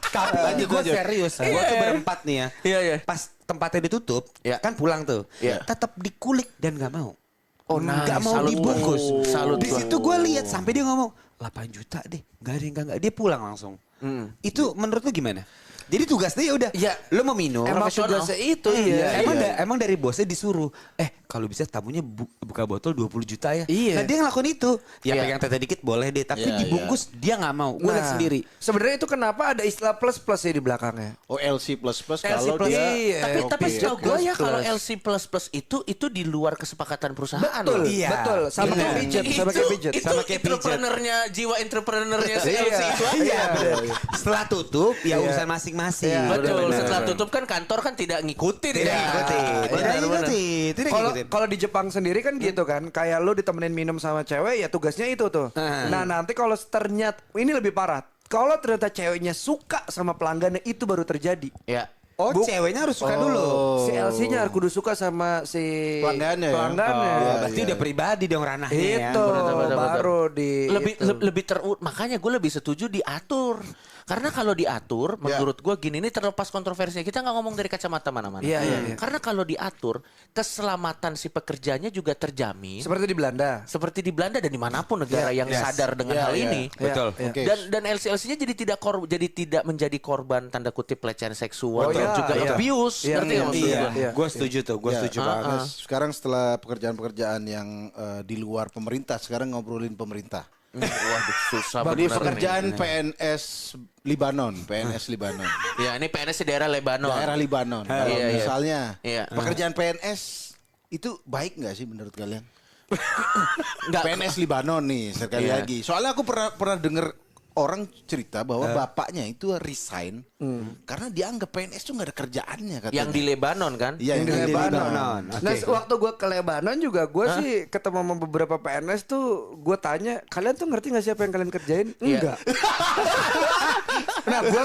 Tapi Lanjut, gue lanjut. serius, gue tuh berempat nih ya. Iya. Pas tempatnya ditutup, Iya. kan pulang tuh. Iya. Tetap dikulik dan nggak mau. Oh, nice. Nggak mau Salut dibungkus. gua. Salut Di gua. situ gue lihat sampai dia ngomong 8 juta deh, nggak ada yang nggak. Dia pulang langsung. Itu menurut lu gimana? Jadi tugasnya ya udah, Iya. lu mau minum. Emang Profesional. tugasnya itu iya. Emang dari bosnya disuruh, kalau bisa tamunya buka botol 20 juta ya. Iya. Nah dia ngelakuin itu. Ya Iya. pegang tete dikit boleh deh, tapi Iya, dibungkus dia nggak mau. Gue lihat sendiri. Sebenarnya itu kenapa ada istilah plus ya di belakangnya. Oh LC plus kalau plus. dia Iya. Tapi kopi. setahu gue ya Plus. kalau LC plus itu di luar kesepakatan perusahaan. Betul, loh. Iya. betul. Sama Iya. kayak pijat, sama kayak pijat. Itu Sama kayak pijat. entrepreneurnya, jiwa entrepreneurnya si Iya. LC itu aja. Iya, bener. Setelah tutup ya Iya. urusan masing-masing. Iya, Betul. benar. Setelah tutup kan kantor kan tidak ngikutin. Tidak ya. ngikutin. Tidak Benar, benar. ngikutin. Tidak Kalau ngikutin. kalau di Jepang sendiri kan gitu kan, kayak lu ditemenin minum sama cewek ya tugasnya itu tuh. Nah nanti kalau ternyata ini lebih parah. Kalau ternyata ceweknya suka sama pelanggannya itu baru terjadi. Ya. Oh, ceweknya harus suka dulu. Si LC-nya harus kudu suka sama si Pelanggannya ya? pelanggannya. Oh, berarti udah pribadi dong ranahnya ya. Itu Betul. baru di Lebih itu. lebih makanya gue lebih setuju diatur. Karena kalau diatur, menurut gue gini, ini terlepas kontroversinya, kita nggak ngomong dari kacamata mana-mana. Iya. Karena kalau diatur, keselamatan si pekerjanya juga terjamin. Seperti di Belanda. Seperti di Belanda dan dimanapun negara yang sadar dengan hal ini. Betul. Oke. Dan LC-LC-nya jadi tidak menjadi korban tanda kutip pelecehan seksual dan juga abuse. Ngerti nggak maksud gue? Gue setuju tuh, gue setuju banget. Nah, sekarang setelah pekerjaan-pekerjaan yang di luar pemerintah, sekarang ngobrolin pemerintah. Waduh, susah Jadi bener pekerjaan nih. PNS Libanon. Ya, ini PNS di daerah Lebanon. Daerah Libanon. Kalau Iya. misalnya Iya. pekerjaan PNS itu baik nggak sih menurut kalian? Nggak. PNS Libanon nih sekali Iya. lagi. Soalnya aku pernah dengar orang cerita bahwa bapaknya itu resign karena dia anggap PNS tuh nggak ada kerjaannya katanya. Yang di Lebanon kan? Iya, Yang di Lebanon. Oke. Nah, waktu gue ke Lebanon juga gue sih ketemu sama beberapa PNS tuh, gue tanya, kalian tuh ngerti nggak sih apa yang kalian kerjain? Iya. Enggak. Nah, gue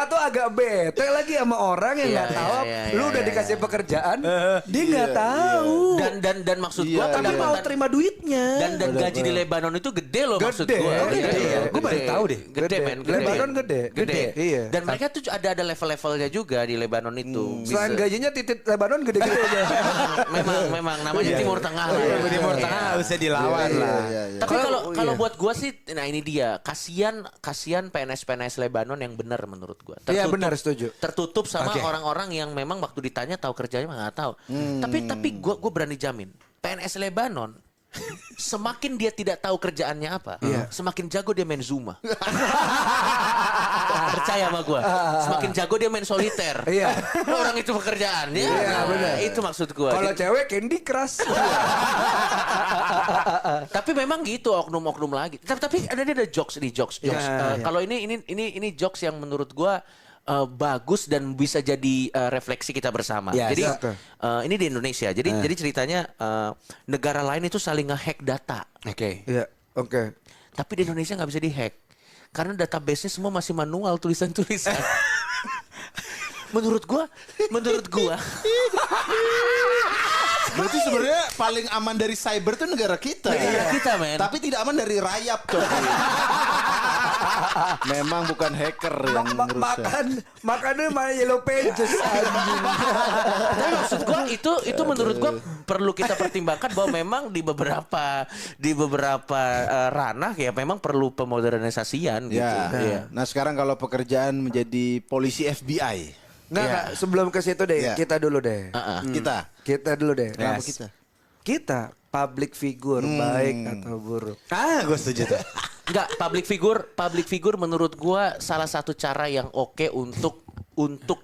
tuh agak bete lagi sama orang yang nggak tahu. Lu udah dikasih pekerjaan, dia nggak tahu. Dan maksud Iya, gua Tapi mau terima duitnya. dan gaji di Lebanon itu gede loh maksud Gede. gua. Iya. Gua baru tahu deh. Gede men. Lebanon gede. Iya. Dan mereka tuh ada level-levelnya juga di Lebanon itu. Selain gajinya titik Lebanon gede-gede aja. memang namanya Timur Tengah lah. Iya, Timur Tengah nggak usah dilawan lah. Tapi kalau buat gua sih, nah ini dia, kasihan PNS Lebanon yang benar menurut gua. Iya, benar, setuju. Tertutup sama orang-orang yang memang waktu ditanya tahu kerjanya mah nggak tahu. Tapi gua berani jamin PNS Lebanon semakin dia tidak tahu kerjaannya apa, semakin jago dia main Zuma. Percaya sama gua. Semakin jago dia main soliter. Iya. Orang itu pekerjaannya. Iya, benar. Itu maksud gua. Kalau cewek Candy Crush. Tapi memang gitu oknum-oknum lagi. Tapi ada jokes. Kalau ini jokes yang menurut gua bagus dan bisa jadi refleksi kita bersama. Yes. Jadi Betul. ini di Indonesia. Jadi ceritanya negara lain itu saling nge-hack data. Oke. Iya, oke. Tapi di Indonesia nggak bisa di-hack. Karena database-nya semua masih manual, tulisan-tulisan. Menurut gua Berarti sebenarnya paling aman dari cyber tuh negara kita. Negara kita, men. Tapi tidak aman dari rayap tuh. Memang bukan hacker yang merusak. Makannya main Yellow Pages anjing. Tapi maksud gua itu menurut gua perlu kita pertimbangkan bahwa memang di beberapa ranah ya memang perlu pemodernisasian gitu. Ya. Nah sekarang kalau pekerjaan menjadi polisi FBI. Nggak, sebelum ke situ deh, Iya. kita dulu deh. Kita dulu deh. Kenapa Yes. kita? Kita public figure baik atau buruk. Gue setuju tuh. Enggak, public figure menurut gua salah satu cara yang oke untuk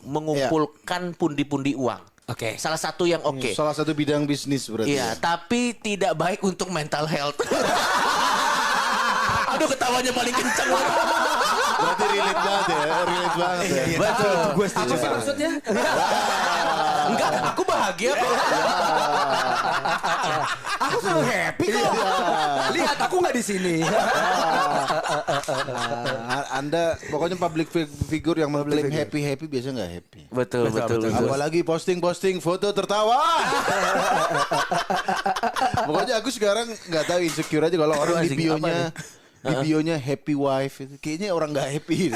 mengumpulkan pundi-pundi uang. Oke. Salah satu yang oke. Salah satu bidang bisnis berarti. Iya, tapi tidak baik untuk mental health. Aduh, ketawanya paling kencang. Berarti relate banget ya. Betul. Gue setuju. Apa sih maksudnya? Enggak, aku bahagia kok. Aku selalu happy kok. Lihat aku nggak di sini. Anda pokoknya public figure yang mengklaim happy biasa nggak happy. Betul. Apalagi posting foto tertawa. Pokoknya aku sekarang nggak tahu insecure aja kalau orang di bionya happy wife itu kayaknya orang nggak happy.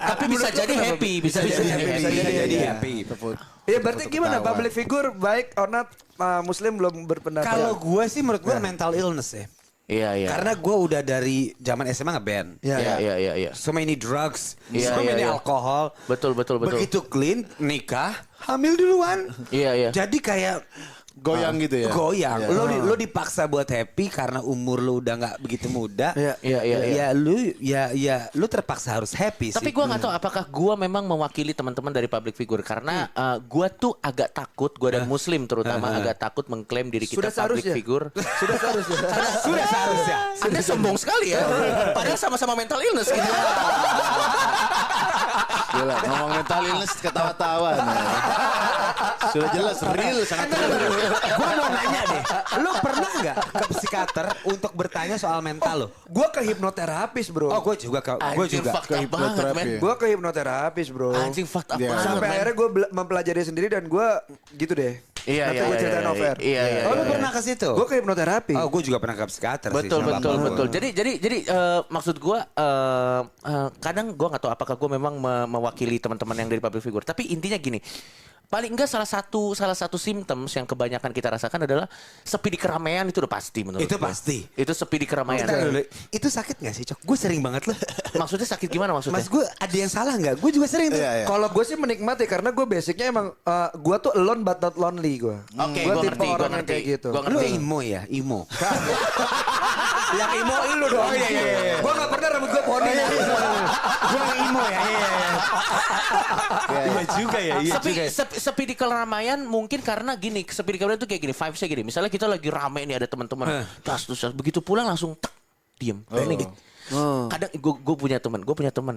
Tapi bisa jadi happy, bisa jadi happy. Ya berarti gimana public figure baik or not, Muslim belum berpendapat. Kalau gue sih menurut gue mental illness ya. Iya. Karena gue udah dari zaman SMA ngeband. Iya. So many drugs, Iya, so many iya. alkohol. Betul. Begitu clean, nikah, hamil duluan. Iya. Jadi kayak Goyang gitu ya. Goyang. Iya. Lo dipaksa buat happy karena umur lo udah nggak begitu muda. Iya. Lu terpaksa harus happy sih. Tapi gue nggak tahu apakah gue memang mewakili teman-teman dari public figure karena gue tuh agak takut, gue dan Muslim terutama agak takut mengklaim diri kita public figure. Sudah seharusnya. Anda sombong sekali ya. Padahal sama-sama mental illness gitu. Gila, ngomong mental illness ketawa-tawa. Sudah jelas real, sangat real. Gue mau nanya deh, lo pernah nggak ke psikiater untuk bertanya soal mental lo? Gue ke hipnoterapis bro. Oh gue juga. Anjing fucked up banget men. Gue ke hipnoterapis bro. Anjing fucked up banget. Sampai akhirnya gue mempelajari sendiri dan gue gitu deh. Iya, Nanti gue ceritain over. Iya. Oh, lu pernah ke situ? Gue ke hipnoterapi. Oh, gue juga pernah ke psikiater sih. Betul sama betul bapak betul. gua. Jadi maksud gue kadang gue nggak tahu apakah gue memang mewakili teman-teman yang dari public figure. Tapi intinya gini, paling enggak salah satu simptoms yang kebanyakan kita rasakan adalah sepi di keramaian itu udah pasti menurut Itu gua. pasti. Itu sepi di keramaian. Bentar dulu, itu sakit gak sih, Cok? Gue sering banget loh. Maksudnya sakit gimana maksudnya? Mas, gue ada yang salah gak? Gue juga sering tuh. Iya. Kalau gue sih menikmati karena gue basicnya emang gue tuh alone but not lonely gue. Oke, Gue gua tipe ngerti, gua orang yang ngerti. kayak gitu. Gua Lu ngerti. imo ya? Imo. Yang imoin lu dong. iya. Gue gak pernah rambut gue poni. Gue yang imo ya? Iya juga ya. Iya Sepi, juga ya. sepi di keramaian mungkin karena gini, sepi di keramaian itu kayak gini, vibes-nya gini. Misalnya kita lagi rame nih ada teman-teman, terus begitu pulang langsung tek, diem. Ini gitu. Kadang gue punya teman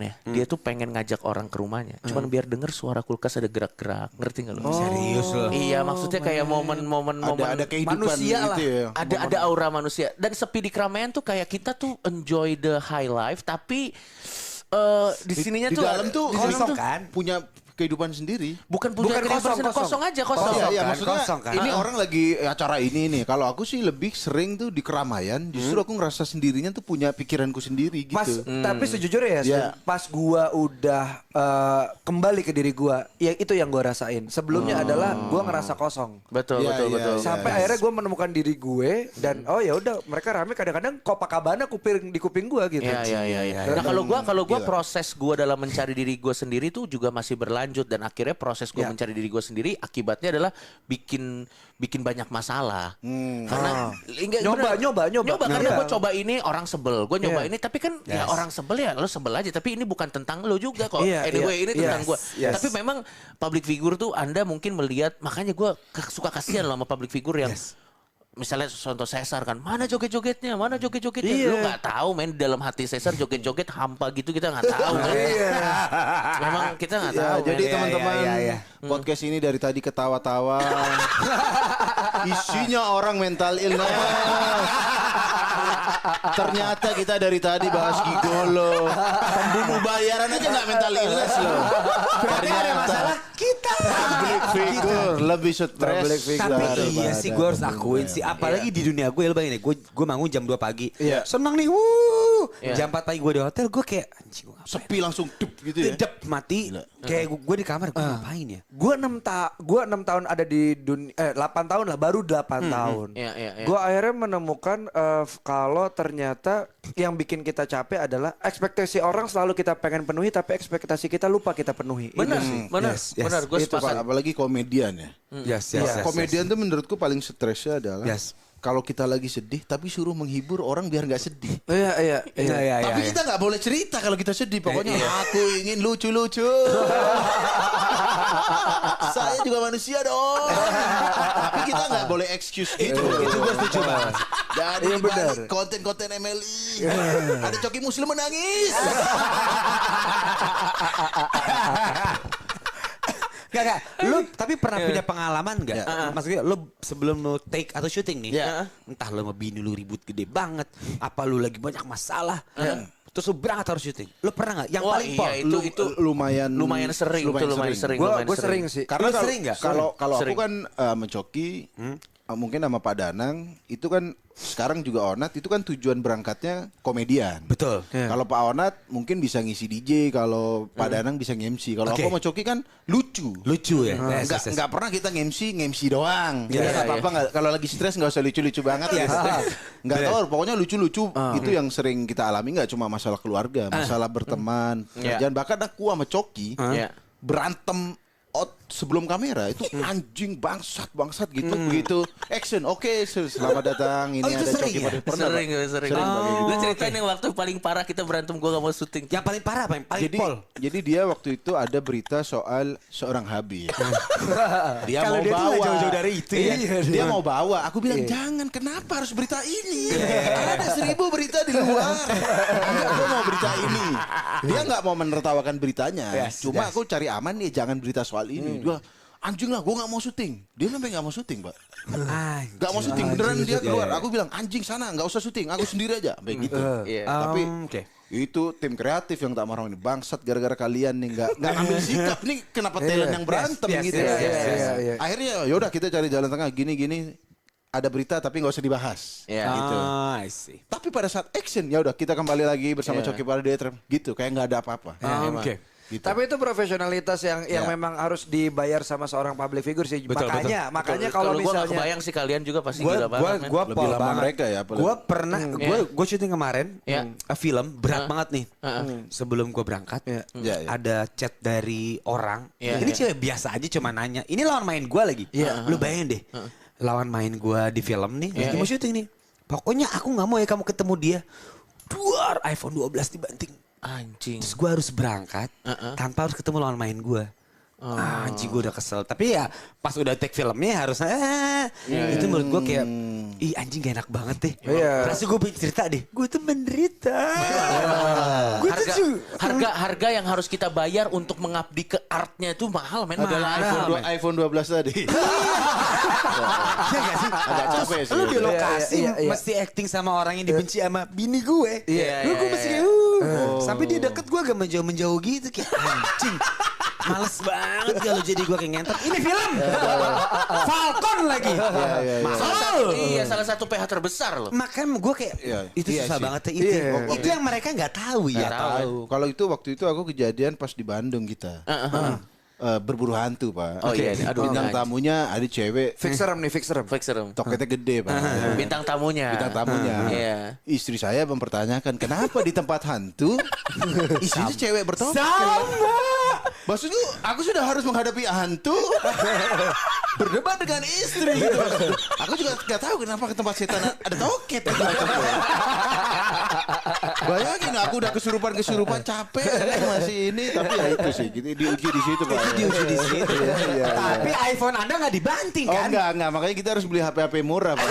ya, dia tuh pengen ngajak orang ke rumahnya, cuman biar denger suara kulkas ada gerak-gerak, ngerti nggak lo? Serius loh. Iya, maksudnya kayak momen Ada kehidupan manusia gitu ya. ada aura manusia dan sepi di keramaian tuh kayak kita tuh enjoy the high life tapi di sininya Di tuh dalam tuh di dalam kosong tuh kan? punya kehidupan sendiri. bukan punya Bukan kehidupan kosong, sendiri, kosong aja kosong. Oh iya, kan, maksudnya kosong kan. ini orang lagi acara ini nih. Kalau aku sih lebih sering tuh di keramaian. Justru aku ngerasa sendirinya tuh punya pikiranku sendiri gitu. Pas tapi sejujurnya ya, pas gua udah kembali ke diri gua, ya itu yang gua rasain. Sebelumnya adalah gua ngerasa kosong. Betul Iya, betul iya, betul. iya. Sampai akhirnya gua menemukan diri gue dan oh ya udah mereka rame kadang-kadang Copacabana di kuping gua gitu. Iya. Nah kalau gua proses gua dalam mencari diri gua sendiri tuh juga masih berlanjut dan akhirnya proses gua mencari diri gua sendiri akibatnya adalah bikin banyak masalah. Karena enggak, Nyoba. karena Iya. gua coba ini orang sebel, gua nyoba Iya. ini tapi kan ya orang sebel ya lo sebel aja tapi ini bukan tentang lo juga kok. Iya, Anyway iya. ini tentang Yes, gua. yes. Tapi memang public figure tuh Anda mungkin melihat makanya gua suka kasihan loh sama public figure yang misalnya contoh Caesar kan, mana joget-jogetnya, Iya. lu nggak tahu men di dalam hati Caesar joget-joget hampa gitu kita nggak tahu men. Memang kita nggak Ya, tahu. jadi men. teman-teman podcast ini dari tadi ketawa-tawa. Isinya orang mental illness. Ternyata kita dari tadi bahas gigolo, pembunuh bayaran aja nggak mental illness loh. Berarti ada masalah kita. Public figure lebih stres. Public figure. Tapi iya sih gue harus akuin sih. Apalagi di dunia gue, lo bayangin deh, gue bangun jam 2 pagi. Iya. Senang nih, jam 4 pagi gue di hotel, gue kayak anjing gue ngapain? Sepi langsung dup gitu ya. Dep mati. Kayak gue di kamar, gue ngapain ya? Gua 6 tahun ada di dunia 8 tahun lah, baru 8 tahun. Iya. Gua akhirnya menemukan kalau ternyata yang bikin kita capek adalah ekspektasi orang selalu kita pengen penuhi tapi ekspektasi kita lupa kita penuhi. Benar, Itu sih. benar, gue Itu sepakat. apalagi komedian ya. Yes. Komedian tuh menurutku paling stresnya adalah Yes. kalau kita lagi sedih tapi suruh menghibur orang biar nggak sedih. Iya. Tapi kita nggak boleh cerita kalau kita sedih. Pokoknya aku ingin lucu-lucu. Saya juga manusia dong. Tapi kita nggak boleh excuse gitu. Itu gue setuju banget. Jadi Iya, benar. balik konten-konten MLI. Ada Coki Muslim menangis. Gak. Lu tapi pernah punya pengalaman gak? Maksudnya lu sebelum lu take atau syuting nih, entah lu sama bini lu ribut gede banget, apa lu lagi banyak masalah, terus lu berangkat harus syuting. Lu pernah gak? Yang Wah, paling iya, pol. itu lumayan sering. Gue sering sih. Karena Lu sering nggak? kalau aku Sering. kan mencoki mungkin sama Pak Danang itu kan sekarang juga Onat itu kan tujuan berangkatnya komedian. Betul. Kalau Pak Onat mungkin bisa ngisi DJ, kalau Pak Danang bisa nge-MC. Kalau Oke. aku mau coki kan lucu. Lucu ya. Nggak pernah kita nge-MC doang. Iya, Ya, nggak apa-apa nggak- kalau lagi stres nggak usah lucu-lucu banget ya. Nggak tahu, pokoknya lucu-lucu itu yang sering kita alami, nggak cuma masalah keluarga, masalah berteman, pekerjaan. Bahkan aku sama Coki Iya. berantem sebelum kamera itu anjing bangsat gitu begitu action oke selamat datang ini Oh, itu ada sering Coki ya? Pernah, Pak? Sering. Sering, Pak, kayak gitu. Lu ceritain yang waktu paling parah kita berantem gue gak mau syuting. Yang paling parah apa? Yang paling jadi pol. jadi dia waktu itu ada berita soal seorang habis. Dia Kalau mau dia tuh bawa. nggak jauh-jauh dari itu ya. Iya, dia mau bawa. Aku bilang jangan. Kenapa harus berita ini? Ada 1000 berita di luar. Aku mau berita ini. Dia nggak mau menertawakan beritanya. Cuma aku cari aman nih. Jangan berita soal ini. Dia anjing lah, gue nggak mau syuting. Dia sampai nggak mau syuting, Pak. Nggak mau syuting beneran dia keluar. Aku bilang anjing sana, nggak usah syuting. Aku sendiri aja. Sampai gitu. Iya. Tapi Oke. Itu tim kreatif yang tak marah ini bangsat gara-gara kalian nih nggak ambil sikap nih kenapa talent yang berantem gitu. Akhirnya yaudah kita cari jalan tengah gini ada berita tapi nggak usah dibahas. Gitu. I see. Tapi pada saat action ya udah kita kembali lagi bersama Coki Pardede gitu kayak nggak ada apa-apa. Oke. Gitu. Tapi itu profesionalitas yang memang harus dibayar sama seorang public figure sih. Betul, Makanya kalau gue misalnya kebayang sih kalian juga pasti gila banget. Gue lebih lama mereka ya. Gue pernah, gue syuting kemarin film berat banget nih. Sebelum gue berangkat, ada chat dari orang. Ini cewek biasa aja cuma nanya. Ini lawan main gue lagi. Lu bayangin deh, lawan main gue di film nih, lagi mau syuting nih. Pokoknya aku nggak mau ya kamu ketemu dia. Duar iPhone 12 dibanting. Anjing. Terus gue harus berangkat tanpa harus ketemu lawan main gue. Anjing gue udah kesel. Tapi ya pas udah take filmnya harusnya itu menurut gue kayak ih anjing gak enak banget deh. Rasa gue pengen cerita deh. Gue tuh menderita. Harga yang harus kita bayar untuk mengabdi ke artnya itu mahal men. Adalah iPhone 12 tadi. Iya gak sih? Agak capek sih. Lu di lokasi mesti acting sama orang yang dibenci sama bini gue. Gue mesti kayak sampai dia deket gue agak menjauh-menjauh gitu kayak anjing. Males banget kalau jadi gue kayak ngentot. Ini film Falcon lagi. Salah satu PH terbesar loh. Makanya gue kayak itu susah banget ya. Itu yang mereka nggak tahu ya. Tahu. Kalau itu waktu itu aku kejadian pas di Bandung kita. Berburu hantu Pak. Oh iya. Aduh, bintang tamunya ada cewek. fix serem. Toketnya gede Pak. Bintang tamunya. Iya. Istri saya mempertanyakan kenapa di tempat hantu isinya cewek bertoket. Sama. Maksudnya aku sudah harus menghadapi hantu berdebat dengan istri gitu. Aku juga gak tahu kenapa ke tempat setan ada toket. Bayangin aku udah kesurupan capek masih ini tapi ya itu sih gitu diuji di situ Pak. Diuji di situ. Tapi iPhone Anda nggak dibanting kan? Oh enggak makanya kita harus beli HP murah Pak.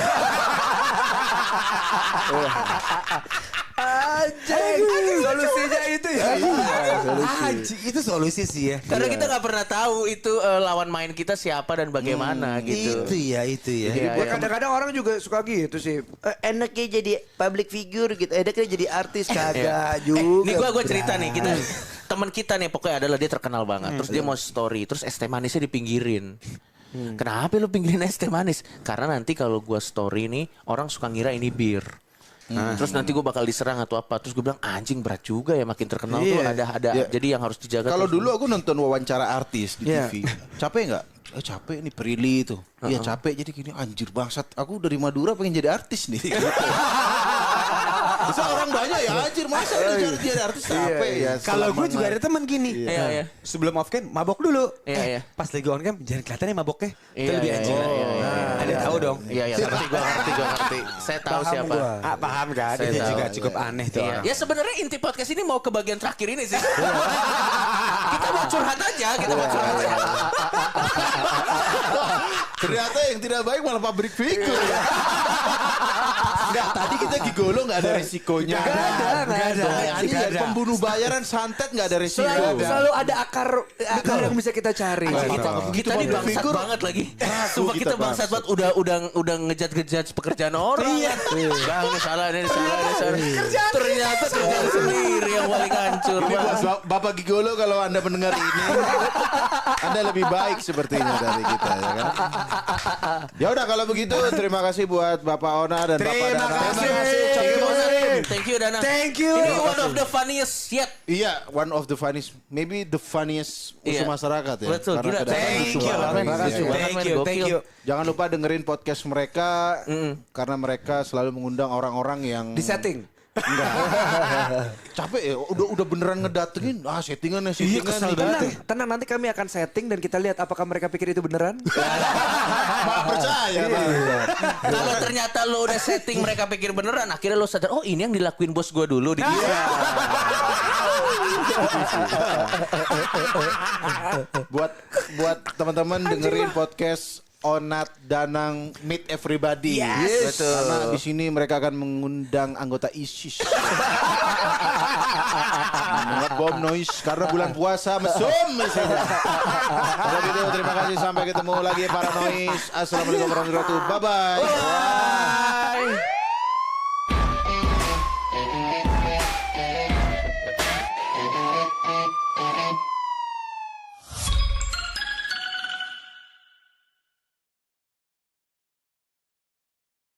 Solusinya itu ya. Anjing itu solusi sih ya. Karena kita nggak pernah tahu itu lawan main kita siapa dan bagaimana gitu. Itu ya. Ya kadang-kadang orang juga suka gitu sih. Enaknya jadi public figure gitu. Enaknya jadi artis kagak juga. Nih gue cerita nih teman kita nih pokoknya adalah dia terkenal banget. Terus dia mau story, terus es teh manisnya dipinggirin. Kenapa lu pinggirin es teh manis? Karena nanti kalau gue story nih orang suka ngira ini bir. Terus nanti gue bakal diserang atau apa. Terus gue bilang anjing berat juga ya makin terkenal tuh ada jadi yang harus dijaga. Kalau dulu aku nonton wawancara artis di TV. Capek nggak? Capek nih Prilly itu. Iya capek jadi gini anjir bangsat. Aku dari Madura pengen jadi artis nih. Bisa orang banyak ya anjir masa udah jadi artis capek ya. Kalau gue juga ada teman gini. Iya. Sebelum off cam mabok dulu. Iya. Pas lagi on cam jangan kelihatan ya maboknya. Itu lebih anjing. Ada tahu dong. Iya ngerti gue ngerti. Saya tahu siapa. Paham kan? Dia juga cukup aneh tuh orang. Ya sebenarnya inti podcast ini mau ke bagian terakhir ini sih. Kita mau curhat aja. Ternyata yang tidak baik malah pabrik figur ya. Enggak, tadi kita gigolo enggak ada resikonya. Enggak ada. Pembunuh bayaran santet enggak ada resiko. Selalu ada akar yang bisa kita cari. Kita nih bangsat banget lagi. Sumpah kita bangsat banget udah ngejat pekerjaan orang. Iya. Ini salah. Ternyata kerjaan sendiri yang paling hancur. Ini buat Bapak Gigolo kalau Anda mendengar ini, Anda lebih baik sepertinya dari kita ya kan. Ya udah kalau begitu terima kasih buat Bapak Ona dan Bapak Dana. Thank you Dana. Thank you. Ini one of the funniest yet. Iya, one of the funniest, maybe the funniest musuh masyarakat ya. Betul, gila. Thank you. Jangan lupa dengerin podcast mereka karena mereka selalu mengundang orang-orang yang Di setting. Enggak. Capek ya, udah beneran ngedatengin. Settingan. Tenang nanti kami akan setting dan kita lihat apakah mereka pikir itu beneran. Malah percaya. Kalau ternyata lo udah setting mereka pikir beneran, akhirnya lo sadar, oh ini yang dilakuin bos gue dulu di dia. buat teman-teman dengerin podcast Onat Danang Meet Everybody. Yes. Betul. Karena di sini mereka akan mengundang anggota ISIS. Ngebom noise karena bulan puasa mesum isinya. Kalau gitu terima kasih sampai ketemu lagi para noise. Assalamualaikum warahmatullahi wabarakatuh. Bye bye.